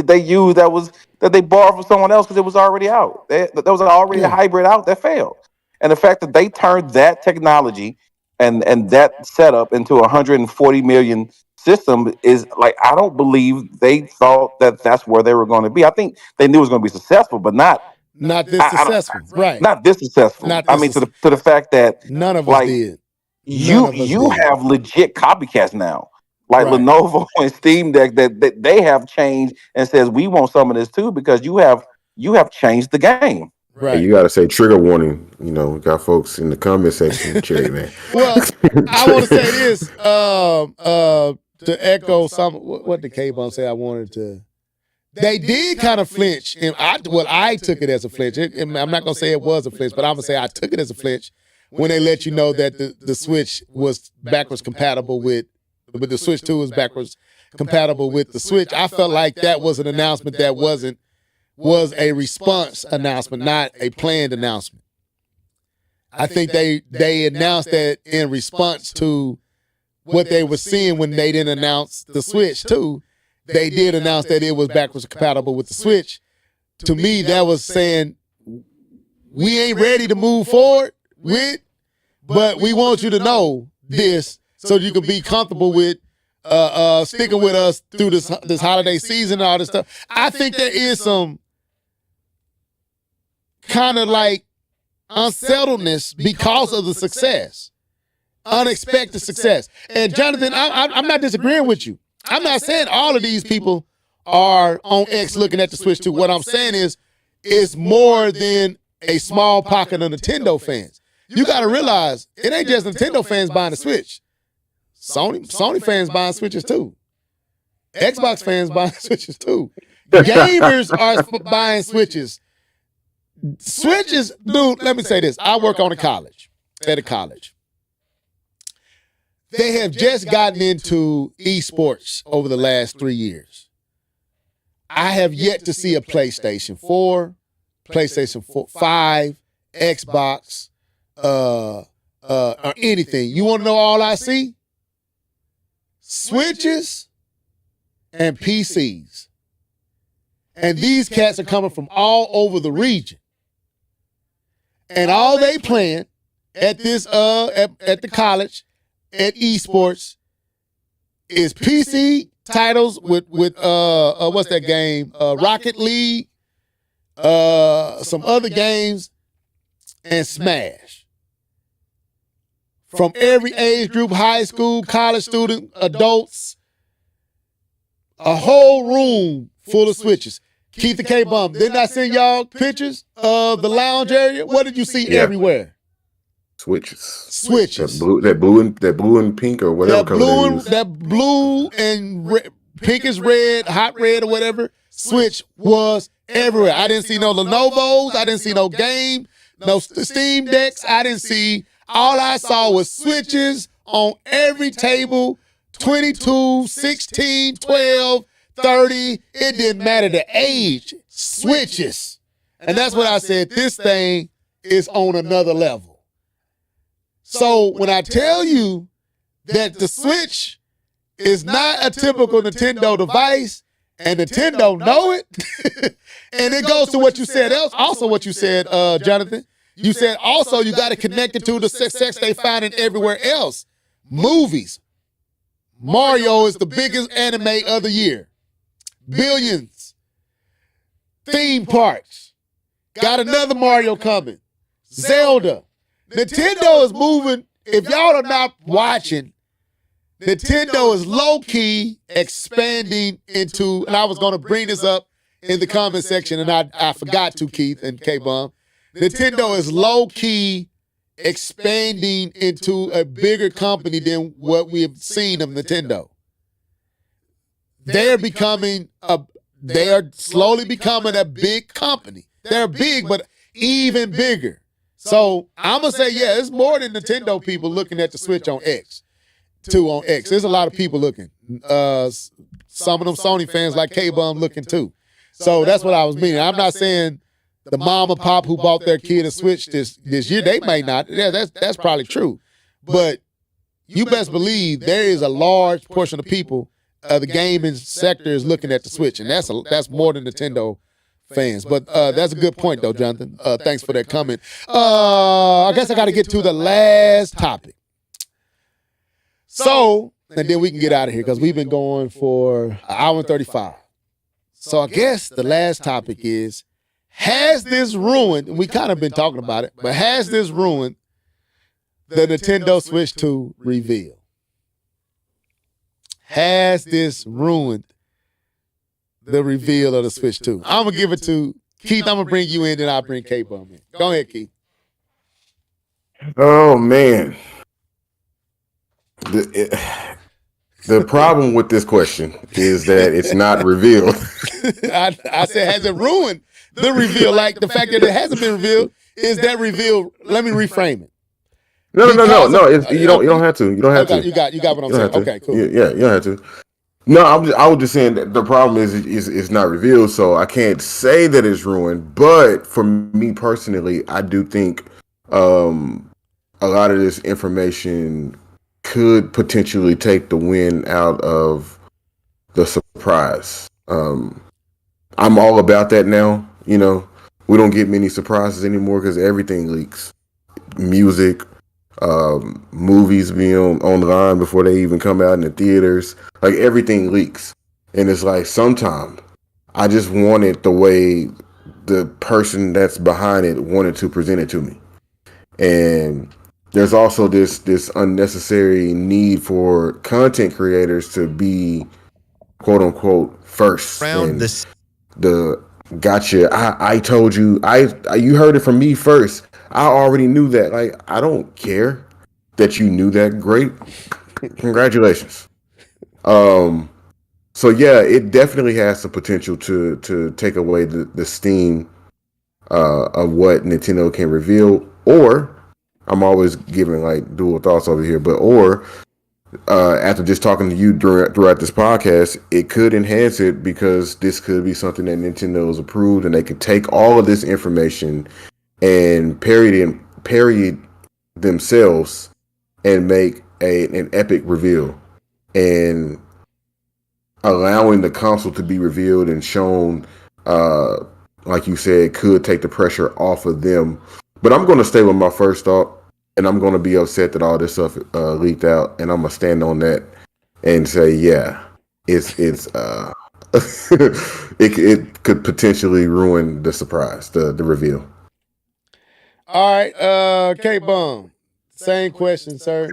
they used that they borrowed from someone else because it was already out. There was already a hybrid out that failed. And the fact that they turned that technology and that setup into a 140 million system is like, I don't believe they thought that that's where they were going to be. I think they knew it was going to be successful, but not this successful, right? Not this successful. To the fact that none of us did. You have legit copycats now. Like Lenovo and Steam Deck that they have changed and says we want some of this too, because you have changed the game. Right. Hey, you got to say trigger warning. We got folks in the comment section, Cherry man. Well, I want to say this to echo some what the K-Bone said. I wanted to. They did kind of flinch, and I took it as a flinch. I'm not gonna say it was a flinch, but I'm gonna say I took it as a flinch when they let you know that the Switch was backwards compatible with the Switch 2 was backwards compatible with the Switch. I felt like that was an announcement that was a response announcement, not a planned announcement. I think they announced that in response to what they were seeing when they didn't announce the Switch 2. They did announce that it was backwards compatible with the Switch. To me, that was saying, we ain't ready to move forward with, but we want you to know this so you can be comfortable with sticking with us through this holiday season and all this stuff. I think there is some kind of like unsettledness because of the success, unexpected success. And Jonathan, I'm not disagreeing with you. I'm not saying all of these people are on X looking at the Switch 2. What I'm saying is it's more than a small pocket of Nintendo fans. You got to realize it ain't just Nintendo fans buying the Switch. Sony fans buying Switches too. Xbox fans buying Switches too. Gamers are buying Switches. Switches, dude, let me say this. I work at a college. They have just gotten into esports over the last 3 years. I have yet to see a PlayStation 4, PlayStation 5, Xbox, or anything. You want to know all I see? Switches and PCs. And these cats are coming from all over the region. And all they playing at this at the college at esports is PC titles with what's that game? Rocket League, some other games, and Smash. From every age group, high school, college student, adults, a whole room full of Switches. Keith the K-Bum, didn't I send y'all pictures of the lounge area? What did you see everywhere? Switches. That blue and pink or whatever color. That blue and pinkish red, hot red or whatever. Switch was everywhere. I didn't see no Lenovo's. I didn't see no game, no Steam Decks. I didn't see. All I saw was Switches on every table. 22, 16, 12, 30. It didn't matter the age. Switches. And that's what I said. This thing is on another level. So when I tell you that the Switch is not a typical Nintendo device, and Nintendo know it, and it goes to what you said else, also what you said, Jonathan. You said also you got to connect it to the success they find in everywhere else. Movies. Mario is the biggest anime of the year. Billions. Theme parks. Got another Mario coming. Zelda. Nintendo is moving. If y'all are not watching, Nintendo is low-key expanding into, and I was going to bring this up in the comment section, and I forgot to, Keith and K-Bum. Nintendo is low-key expanding into a bigger company than what we have seen of Nintendo. They are slowly becoming a big company. They're big, but even bigger. So I'm gonna say, yeah, it's more than Nintendo people looking at the Switch on X. On X. There's a lot of people looking. Some of them Sony fans like K-Bum looking too. So that's what I was meaning. I'm not saying the mom and pop who bought their kid a Switch this year, they may not. Yeah, that's probably true. But you best believe there is a large portion of people, the gaming sector is looking at the Switch, and that's more than Nintendo fans. But that's a good point, though, Jonathan. Thanks for that comment. I guess I got to get to the last topic. So, and then we can get out of here because we've been going for an hour and 35. So I guess the last topic is, has this ruined, and we kind of been talking about it, but has this ruined the Nintendo Switch 2 reveal? Has this ruined the reveal of the Switch 2? I'm going to give it to Keith. I'm going to bring you in, then I'll bring K-Bum in. Go ahead, Keith. Oh, man. The problem with this question is that it's not revealed. I said, has it ruined the reveal? Like the fact that it hasn't been revealed, is that reveal? Let me reframe it. No. You don't have to. You don't have to. You got what I'm saying. Okay, cool. Yeah, you don't have to. No, I was just saying that the problem is not revealed, so I can't say that it's ruined. But for me personally, I do think a lot of this information could potentially take the win out of the surprise. I'm all about that now. You know, we don't get many surprises anymore because everything leaks. Music, movies being online before they even come out in the theaters. Like everything leaks. And it's like sometimes I just want it the way the person that's behind it wanted to present it to me. And there's also this unnecessary need for content creators to be quote unquote first. And the gotcha. I told you. You heard it from me first. I already knew that. Like I don't care that you knew that. Great, congratulations. So yeah, it definitely has the potential to take away the steam of what Nintendo can reveal, or I'm always giving like dual thoughts over here, or after just talking to you throughout this podcast, it could enhance it because this could be something that Nintendo has approved, and they could take all of this information and parry it themselves and make an epic reveal, and allowing the console to be revealed and shown, like you said, could take the pressure off of them. But I'm going to stay with my first thought. And I'm going to be upset that all this stuff leaked out, and I'm going to stand on that and say, yeah, it could potentially ruin the surprise, the reveal. All right, K-Bum, same question, sir.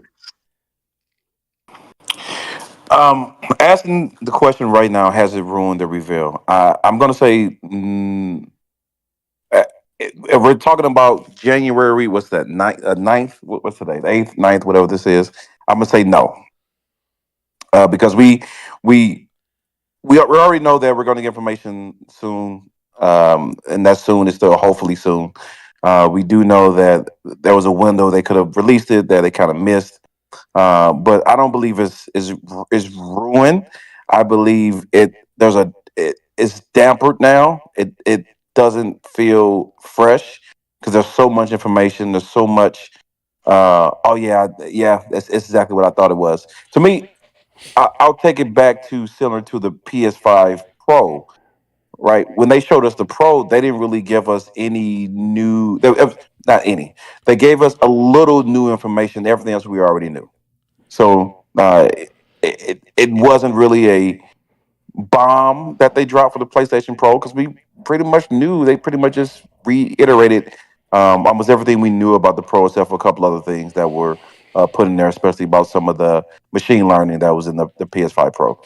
Asking the question right now, has it ruined the reveal? I'm going to say, if we're talking about January, what's that? 9th? What's today? The 8th, 9th, whatever this is. I'm gonna say no, because we already know that we're going to get information soon, and that soon is still hopefully soon. We do know that there was a window they could have released it that they kind of missed, but I don't believe it's ruined. I believe it's dampered now. It doesn't feel fresh because there's so much information. There's so much. It's exactly what I thought it was. To me, I'll take it back to similar to the PS5 Pro. Right when they showed us the Pro, they didn't really give us any new. Not any. They gave us a little new information. Everything else we already knew. So it wasn't really a bomb that they dropped for the PlayStation Pro because we pretty much knew. They pretty much just reiterated almost everything we knew about the Pro, except for a couple other things that were put in there, especially about some of the machine learning that was in the PS5 Pro.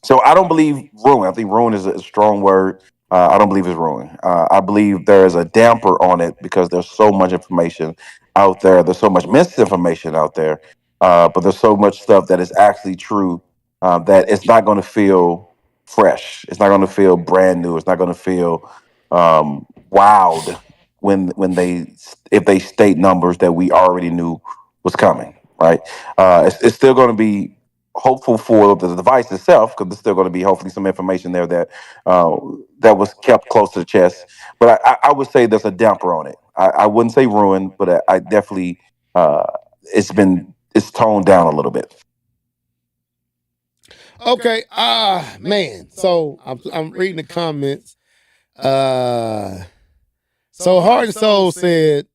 So I don't believe ruin. I think ruin is a strong word. I don't believe it's ruined. I believe there is a damper on it because there's so much information out there. There's so much misinformation out there, but there's so much stuff that is actually true that it's not going to feel fresh. It's not going to feel brand new. It's not going to feel wowed when they if they state numbers that we already knew was coming. Right? It's still going to be hopeful for the device itself because there's still going to be hopefully some information there that that was kept close to the chest. But I would say there's a damper on it. I wouldn't say ruined, but I definitely it's toned down a little bit. Okay, man. So I'm reading the comments. So Heart and Soul said,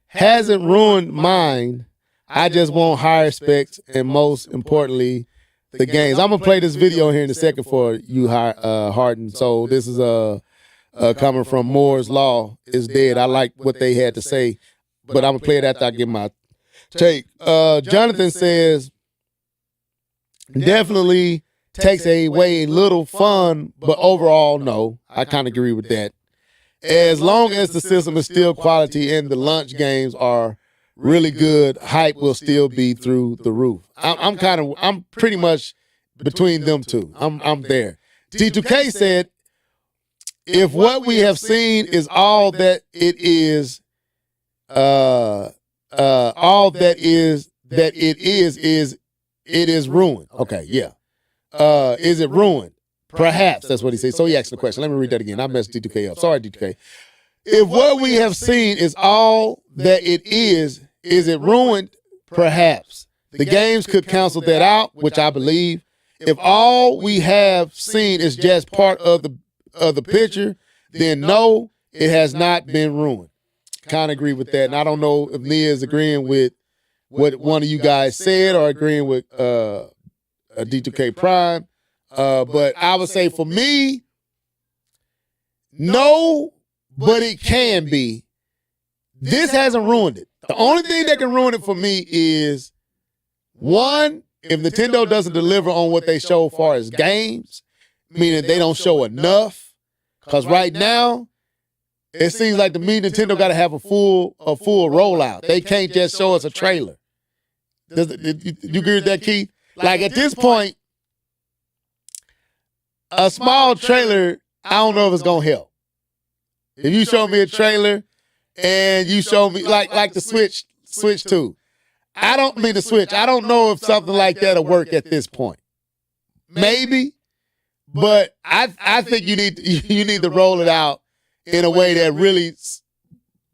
hasn't ruined mine. I just want higher specs and most importantly, the games. I'm gonna play this video here in a second for you, Heart and Soul. This is coming from Moore's Law is Dead. I like what they had to say, but I'm gonna play it after I give my take. Jonathan says, definitely takes away a little fun, but overall, no. I kind of agree with that. As long as the system is still quality and the launch games are really good, hype will still be through the roof. I'm pretty much between them two. I'm there. T2K said, if what we have seen is all that it is, all that it is ruined. Okay, yeah. Is it ruined? Perhaps, that's what he said. So he asked the question. Let me read that again. I messed D2K up. Sorry, D2K. If what we have seen is all that it is it ruined? Perhaps. The games could cancel that out, which I believe. If all we have seen is just part of the picture, then no, it has not been ruined. Kind of agree with that. And I don't know if Nia is agreeing with what one of you guys said or agreeing with D2K Prime. But I would say for me, no, but it can be. This hasn't ruined it. The only thing that can ruin it for me is, one, if Nintendo doesn't deliver on what they show as far as games, meaning they don't show enough. Because right now, it seems like to me Nintendo got to have a full rollout. They can't just show us a trailer. You agree with that, Keith? Like at this point, a small trailer, I don't know if it's gonna help. If you show me a trailer and you show me like the Switch 2, I don't mean the Switch. I don't know if something like that'll work at this point. Maybe, but I think you need to roll it out in a way that really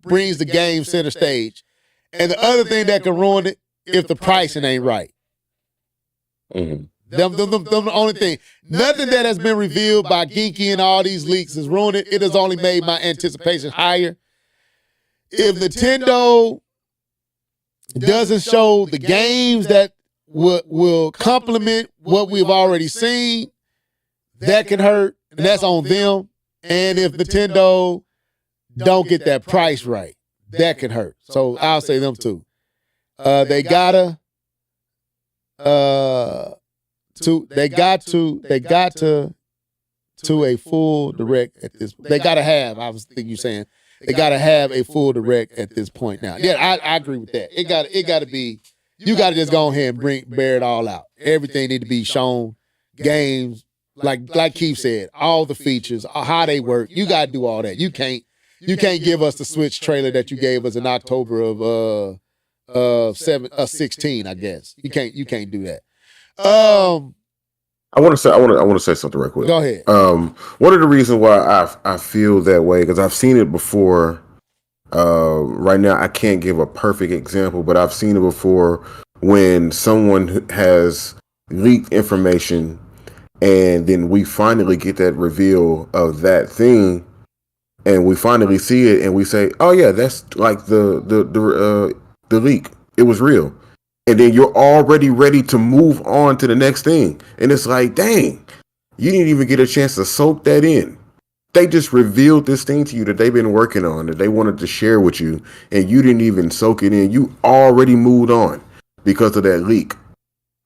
brings the game center stage. And the other thing that can ruin it, if the pricing ain't right. Mm-hmm. Them the only thing. Nothing that has been revealed by Geeky and all these leaks has ruined it. It has only made my anticipation higher. If Nintendo doesn't show the games that will complement what we've already seen, that can hurt, and that's on them. And if Nintendo don't get that price right, that can hurt. So I'll say them too. They got to a full direct at this. They gotta have. I was thinking you saying they gotta have a full direct at this point now. Yeah, I agree with that. It gotta be. You gotta just go ahead and bear it all out. Everything need to be shown. Games, like Keith said, all the features, how they work. You gotta do all that. You can't give us the Switch trailer that you gave us in October of 16, I guess. You can't do that. I want to say something real quick. Go ahead. One of the reasons why I feel that way, because I've seen it before. Right now, I can't give a perfect example, but I've seen it before when someone has leaked information, and then we finally get that reveal of that thing, and we finally see it, and we say, "Oh yeah, that's like the leak. It was real." And then you're already ready to move on to the next thing. And it's like, dang, you didn't even get a chance to soak that in. They just revealed this thing to you that they've been working on, that they wanted to share with you, and you didn't even soak it in. You already moved on because of that leak.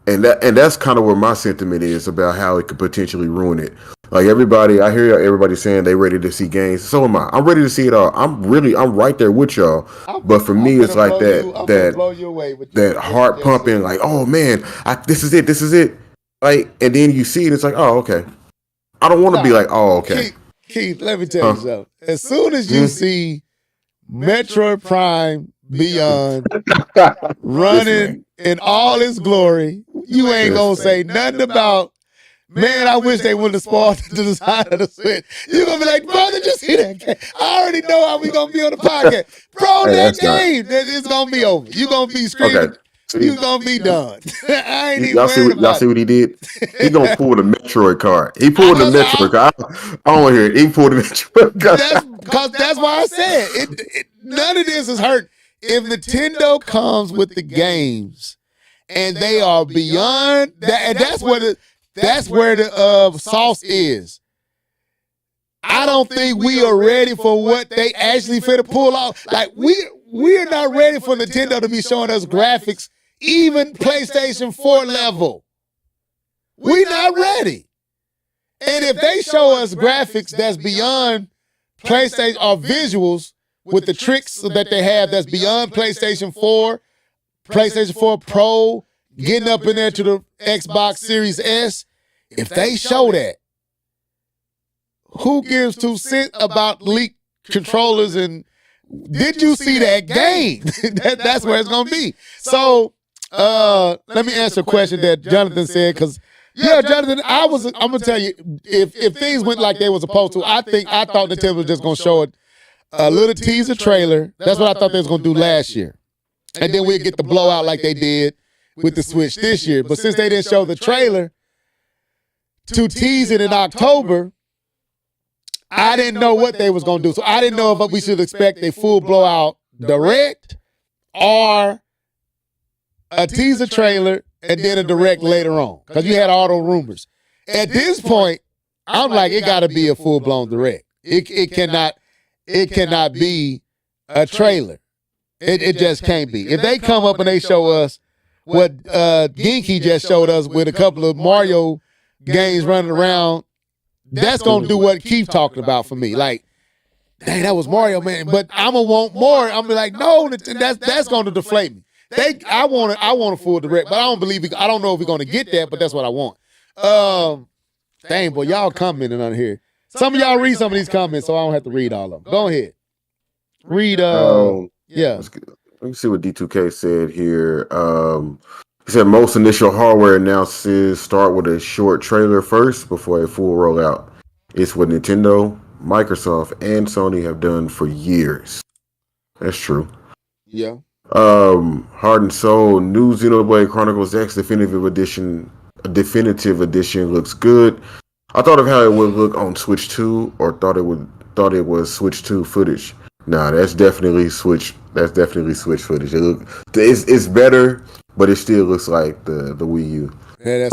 And that's kind of where my sentiment is about how it could potentially ruin it. Like I hear everybody saying they ready to see games. So am I. I'm ready to see it all. I'm right there with y'all. But for me, it's like that heart pumping. Like, oh man, this is it. Like, and then you see it. It's like, oh okay. I don't want to be like, oh okay. Keith, let me tell you something. As soon as you see Metroid Prime Beyond running in all its glory, you ain't gonna say nothing about. Man, I wish they wouldn't have spoiled the design of the Switch. You're going to be like, bro, did you see that game? I already know how we going to be on the podcast. Bro, that game, it's going to be over. You're going to be screaming. Okay. You're going to be done. I ain't even worried about y'all see what he did? He going to pull the Metroid card. He pulled the Metroid card. I don't want to hear it. He pulled the Metroid card. That's why I said, none of this is hurt. If Nintendo comes with the games and they are beyond that, and that's where the sauce is. I don't think we are ready for what they actually finna pull off. Like we're not ready for Nintendo to be showing us graphics, even PlayStation 4 level. We're not ready. And if they show us graphics that's beyond PlayStation or visuals with the tricks that they have that's beyond PlayStation 4, PlayStation 4 Pro, getting up in there to the Xbox Series S, if they show that, who gives 2 cents about leaked controllers and did you see that game? That's where it's gonna be. So let me answer a question that Jonathan said, because Jonathan, I'm gonna tell you, if things went like they were supposed to, I thought Nintendo was just gonna show a little teaser trailer. That's what I thought they was gonna do last year. And then we'd get the blowout like they did with the Switch this year. But since they didn't show the trailer to tease it in October, I didn't know what they was going to do. So I didn't know if we should expect a full blowout direct or a teaser trailer and then a direct later on, because you had all those rumors. At this point, I'm like, it got to be a full-blown direct. It cannot be a trailer. It just can't be. If they come up and they show us what Genki just showed us with a couple of Mario games running around, that's going to do what Keith talking about for me. Like, dang, that was Mario, man. But I'm going to want more. I'm going to be like, no, that's going to deflate me. I want a full direct, but I don't know if we're going to get that, but that's what I want. Dang, boy, y'all commenting on here. Some of y'all read some of these comments, so I don't have to read all of them. Go ahead. Read, yeah. Let me see what D2K said here. He said most initial hardware announcements start with a short trailer first before a full rollout. It's what Nintendo, Microsoft, and Sony have done for years. That's true. Yeah. Heart and Soul, new Xenoblade Chronicles X Definitive Edition looks good. I thought of how it would look on Switch 2, or thought it was Switch 2 footage. Nah, that's definitely Switch. That's definitely Switch footage. It's better, but it still looks like the Wii U. Yeah,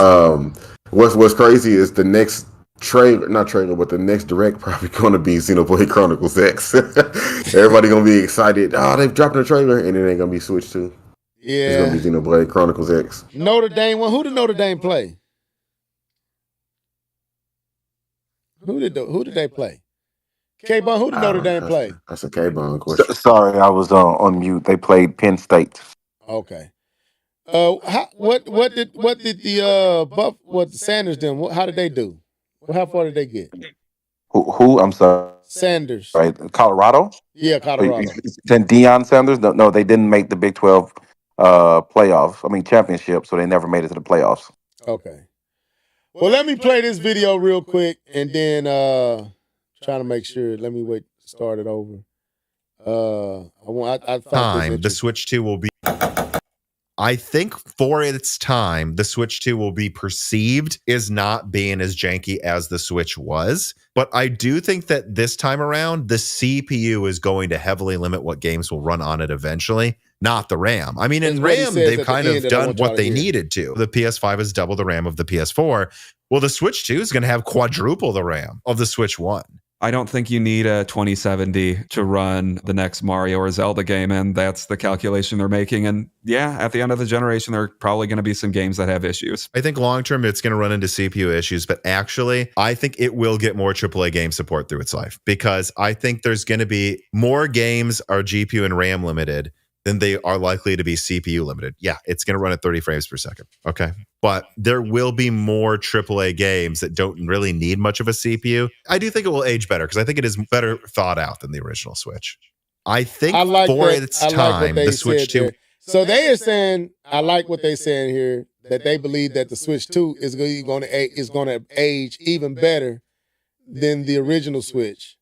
what's crazy is the next the next direct probably going to be Xenoblade Chronicles X. Everybody gonna be excited. Oh, they've dropped a trailer, and it ain't gonna be Switch 2. Yeah, it's gonna be Xenoblade Chronicles X. Notre Dame. Who did Notre Dame play? Who did they play? K-Bone, who did Notre Dame play? That's a K-Bone question. Sorry, I was on mute. They played Penn State. Okay. What did the Sanders did? How did they do? How far did they get? Who? I'm sorry. Sanders. Right, Colorado. Yeah, Colorado. Then Deion Sanders. No, they didn't make the Big 12 playoffs. I mean championship. So they never made it to the playoffs. Okay. Well, let me play this video real quick, and then trying to make sure. Let me wait. Start it over. The Switch 2 will be. I think for its time, the Switch 2 will be perceived as not being as janky as the Switch was. But I do think that this time around, the CPU is going to heavily limit what games will run on it eventually, not the RAM. I mean, in RAM, they've kind of done what they needed to. The PS5 has double the RAM of the PS4. Well, the Switch 2 is going to have quadruple the RAM of the Switch 1. I don't think you need a 2070 to run the next Mario or Zelda game, and that's the calculation they're making. And yeah, at the end of the generation, there are probably going to be some games that have issues. I think long term it's going to run into CPU issues, but actually I think it will get more AAA game support through its life, because I think there's going to be more games are GPU and RAM limited than they are likely to be CPU limited. Yeah, it's going to run at 30 frames per second. Okay. But there will be more AAA games that don't really need much of a CPU. I do think it will age better because I think it is better thought out than the original Switch. I think for its time, the Switch 2. So they are saying, I like what they're saying here, that they believe that the Switch 2 is going to age even better than the original Switch.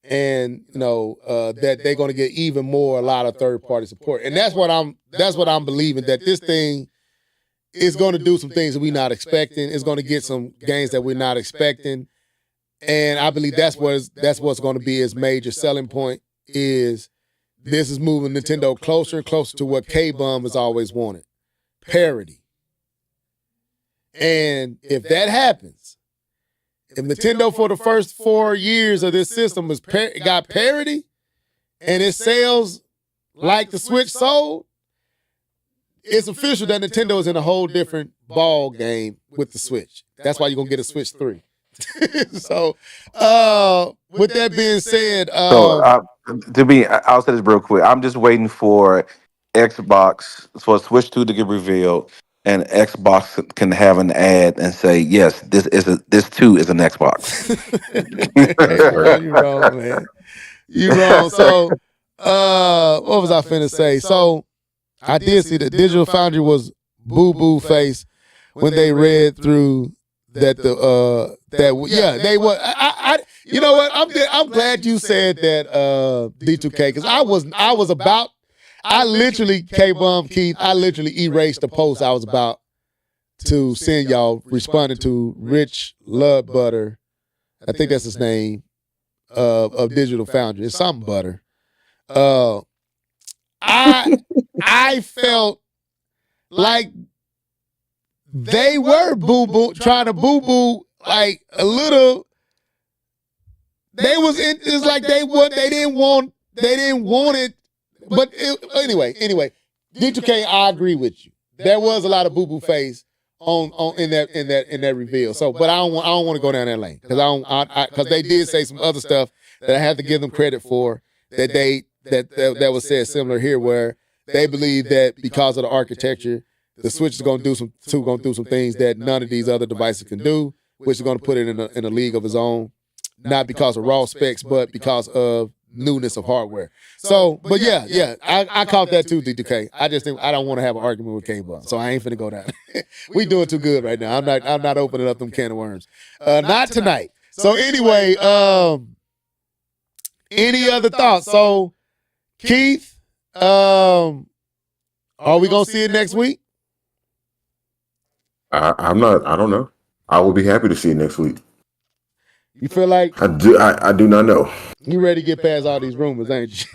And that they're going to get even more, a lot of third-party support. And that's what I'm believing, that this thing is going to do some things that we're not expecting. It's going to get some games that we're not expecting. And I believe that's what's going to be its major selling point, is this is moving Nintendo closer and closer to what K-Bum has always wanted, parity. And if that happens, if Nintendo for the first 4 years of this system got parity and it sells like the Switch sold, it's official that Nintendo is in a whole different ball game with the Switch. That's why you're going to get a Switch 3. So, with that being said... I'll say this real quick. I'm just waiting for Xbox, for Switch 2 to get revealed, and Xbox can have an ad and say, yes, this too is an Xbox. You wrong, man. You wrong. So, what was I finna say? So, I did see that Digital Foundry was boo-boo face when they read through that they were. You know what? I'm glad you said that, D2K, because I literally, K-Bum, Keith, I literally erased the post I was about to send y'all, responding to Rich Ludbutter, I think that's his name, of Digital Foundry. It's something butter. I felt like they were trying to boo-boo like a little. It's like they didn't want it. But anyway, D2K, I agree with you. There was a lot of boo-boo face in that reveal. So, but I don't want to go down that lane, because they did say some other stuff that I have to give them credit for, that was said similar here, where they believe that because of the architecture, the Switch is going to do some things that none of these other devices can do, which is going to put it in a league of its own, not because of raw specs, but because of newness of hardware. So, but yeah, I caught that too, D2K. I just think I don't want to have an argument with K-Bum, so I ain't finna go down. We doing too good right now. I'm not opening up them can of worms. Not tonight. So anyway, any other thoughts? So, Keith, are we gonna see it next week? I don't know. I will be happy to see it next week. You feel like I do not know. You ready to get past all these rumors, ain't you?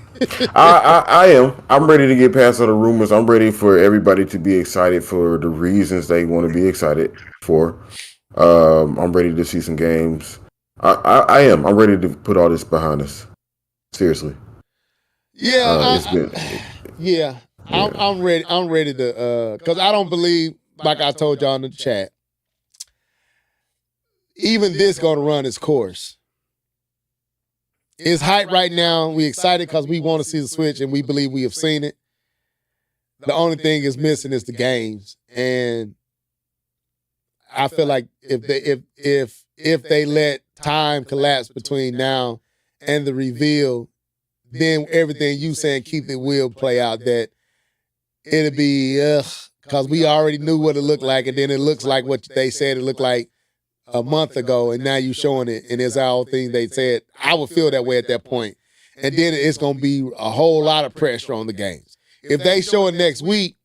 I am. I'm ready to get past all the rumors. I'm ready for everybody to be excited for the reasons they want to be excited for. I'm ready to see some games. I am. I'm ready to put all this behind us. Seriously. Yeah. I'm ready. I'm ready to, because I don't believe, like I told y'all in the chat, even this going to run its course. It's hype right now. We excited because we want to see the Switch, and we believe we have seen it. The only thing is missing is the games, and I feel like if they let time collapse between now and the reveal, then everything you saying, Keith, it will play out. That it'll be because we already knew what it looked like, and then it looks like what they said it looked like a month ago, and now you showing it, and it's all things they said. I would feel that way at that point. And then it's going to be a whole lot of pressure on the games. If they show it next week,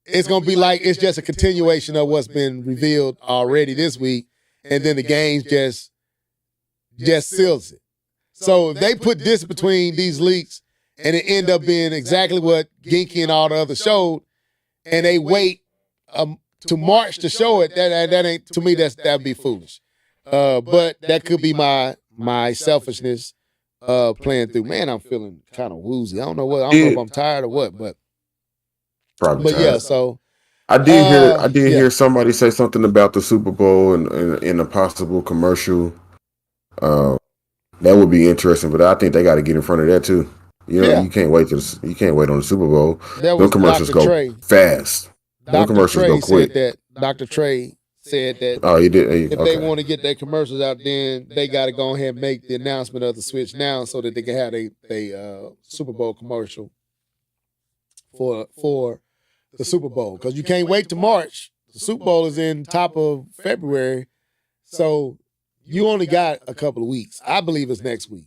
it's going to be like it's just a continuation of what's been revealed already this week, and then the games just seals it. So if they put this between these leaks and it end up being exactly what Genki and all the others showed, and they wait to March to show it, that ain't, to me, that'd be foolish. But that could be my my selfishness playing through. Man, I'm feeling kind of woozy. I don't know if I'm tired or what, but Probably tired. yeah. So I did hear somebody say something about the Super Bowl and a possible commercial. That would be interesting, but I think they got to get in front of that too. You know, you can't wait on the Super Bowl. Those commercials go fast. Those commercials go quick. Dr. Trey said that. Oh, he did. If they want to get their commercials out, then they got to go ahead and make the announcement of the switch now, so that they can have a Super Bowl commercial for the Super Bowl. Because you can't wait to March. The Super Bowl is in top of February, so you only got a couple of weeks. I believe it's next week.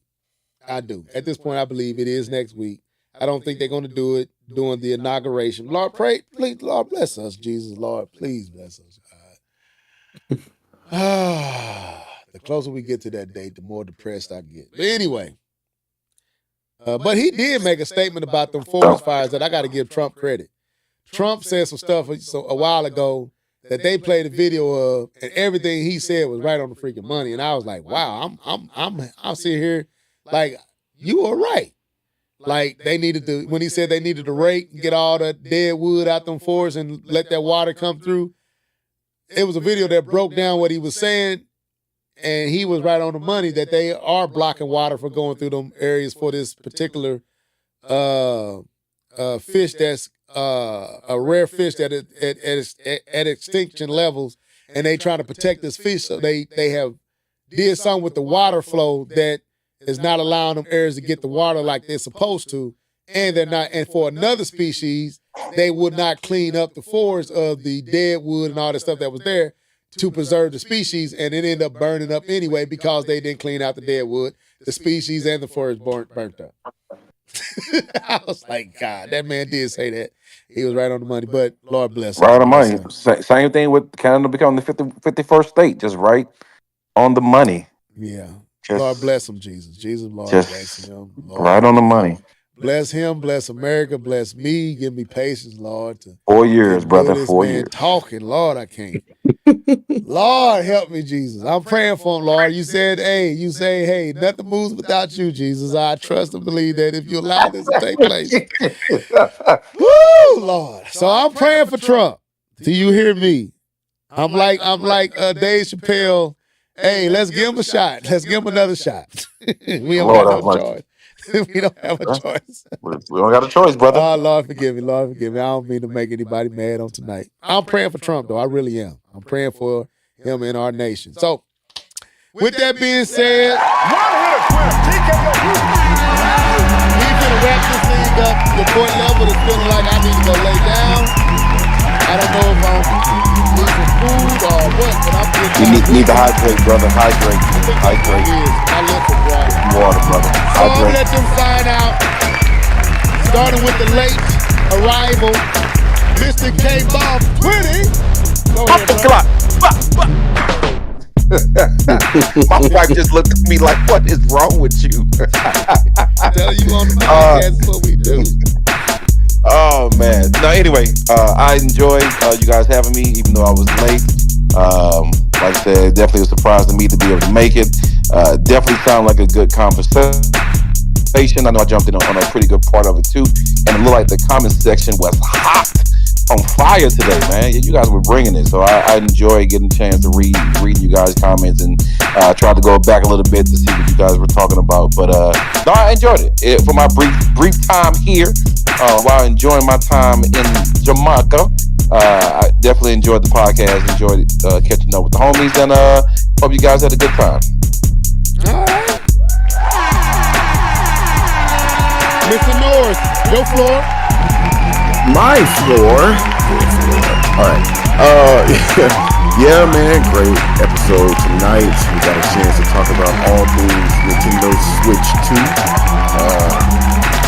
I do. At this point, I believe it is next week. I don't think they're going to do it during the inauguration. Lord, please, Lord, bless us, Jesus. Lord, please bless us, God. The closer we get to that date, the more depressed I get. But anyway, but he did make a statement about them forest fires that I got to give Trump credit. Trump said some stuff a while ago that they played a video of, and everything he said was right on the freaking money. And I was like, wow, I'm sitting here like, you were right. Like, they needed to, when he said they needed to rake and get all the dead wood out them forests and let that water come through, it was a video that broke down what he was saying, and he was right on the money that they are blocking water from going through them areas for this particular fish that's a rare fish that at extinction levels, and they trying to protect this fish, so they have did something with the water flow that is not allowing them areas to get the water like they're supposed to, and they're not. And for another species, they would not clean up the forest of the dead wood and all the stuff that was there to preserve the species, and it ended up burning up anyway because they didn't clean out the dead wood. The species and the forest burnt up. I was like, God, that man did say that. He was right on the money, but Lord bless him. Right on the money. Same thing with Canada becoming the 51st state, just right on the money. Yeah. Lord bless him, Jesus. Jesus, Lord bless him. Lord, right on the money. Bless him, bless America, bless me. Give me patience, Lord. 4 years, brother. 4 years. Talking, Lord, I can't. Lord, help me, Jesus. I'm praying for him, Lord. You said, hey, nothing moves without you, Jesus. I trust and believe that if you allow this to take place. Woo, Lord. So I'm praying for Trump. Do you hear me? I'm like Dave Chappelle. Hey, let's give him a shot. Let's give him another shot. We don't have no choice. We don't have a choice. We don't got a choice, brother. Oh, Lord, forgive me. Lord, forgive me. I don't mean to make anybody mad on tonight. I'm praying for Trump, though. I really am. I'm praying for him and our nation. So, with that being said, we're going to wrap this thing up. Your point level is feeling like I need to go lay down. I don't know if I'm need some food or what, but I'm getting You need to hydrate, brother. Hydrate. I live for water, brother. So I'm gonna let them sign out. Starting with the late arrival, Mr. K-Bomb 20. Go ahead, My wife just looked at me like, what is wrong with you? Tell you on the podcast what we do. Oh man. No, anyway, I enjoyed you guys having me, even though I was late. Like I said, definitely a surprise to me to be able to make it. Definitely sounded like a good conversation. I know I jumped in on a pretty good part of it too, and it looked like the comment section was hot, on fire today, man. You guys were bringing it, so I enjoy getting a chance to read you guys' comments, and try to go back a little bit to see what you guys were talking about. But no, I enjoyed it. For my brief time here, while enjoying my time in Jamaica, I definitely enjoyed the podcast. Enjoyed catching up with the homies, and hope you guys had a good time. All right, Mr. Norris, your floor. My floor. All right. Yeah, man, great episode tonight. We got a chance to talk about all things Nintendo Switch 2.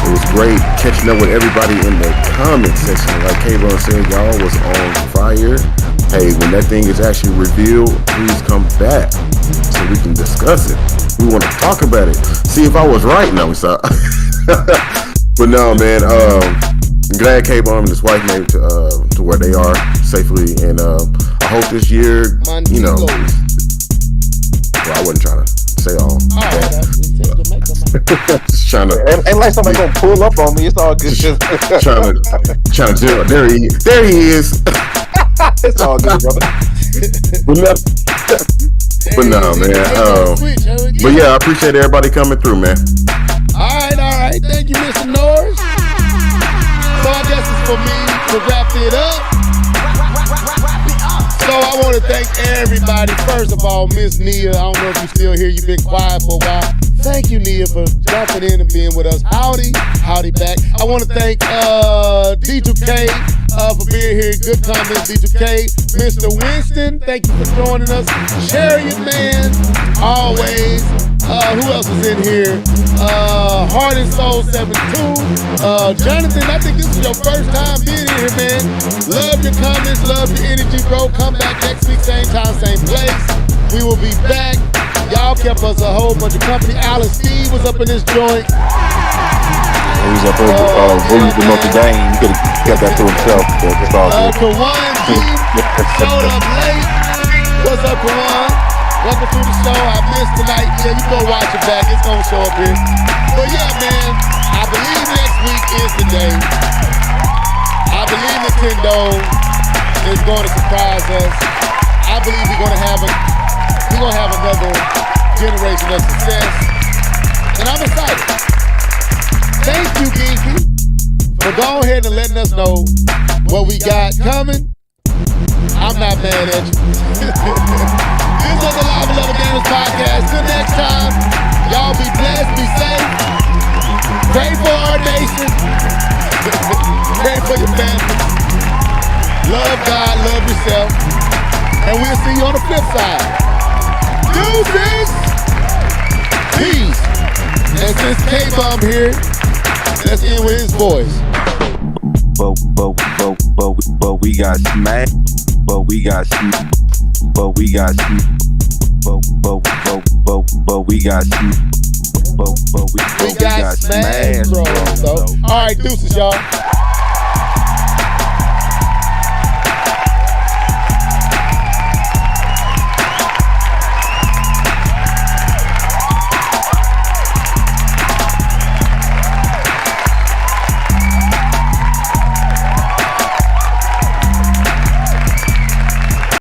It was great catching up with everybody in the comment section. Like K-Bone said, y'all was on fire. Hey, when that thing is actually revealed, please come back so we can discuss it. We want to talk about it. See if I was right. No, so. But no, man. I'm glad K-Bone and his wife made it to where they are safely, and I hope this year, well, I wasn't trying to say all. All right, that's Jamaica, man. Just trying to, Ain't like somebody gonna pull up on me. It's all good. trying to do it. There he is. It's all good, brother. But no, man. But yeah, I appreciate everybody coming through, man. All right. Thank you, Mr. Norris. So I guess it's for me to wrap it up. So I want to thank everybody. First of all, Miss Nia, I don't know if you're still here. You've been quiet for a while. Thank you, Nia, for jumping in and being with us. Howdy back. I want to thank D2K for being here. Good comments, D2K. Mr. Winston, thank you for joining us. Chariot Man, always. Who else is in here? Heart and Soul 72. Jonathan, I think this is your first time being here, man. Love your comments, love your energy, bro. Come back next week, same time, same place. We will be back. Y'all kept us a whole bunch of company. Alice Steve was up in this joint. He was up over the Notre Dame. He could have kept that to himself. But it's all good. Kawan G showed up late. What's up, Kawan? Welcome to the show. I missed tonight. Yeah, you go watch it back. It's gonna show up here. But yeah, man, I believe next week is the day. I believe Nintendo is going to surprise us. I believe we're gonna have another generation of success. And I'm excited. Thank you, Geeky, for going ahead and letting us know what we got coming. I'm not mad at you. This was the Live 11 Gamers Podcast. Till next time, y'all be blessed, be safe. Pray for our nation. Pray for your family. Love God, love yourself. And we'll see you on the flip side. Deuces! Peace! And since K-Bomb here, let's end with his voice. But we got smacked. But we got we got smashed, bro. So, all right, deuces, y'all.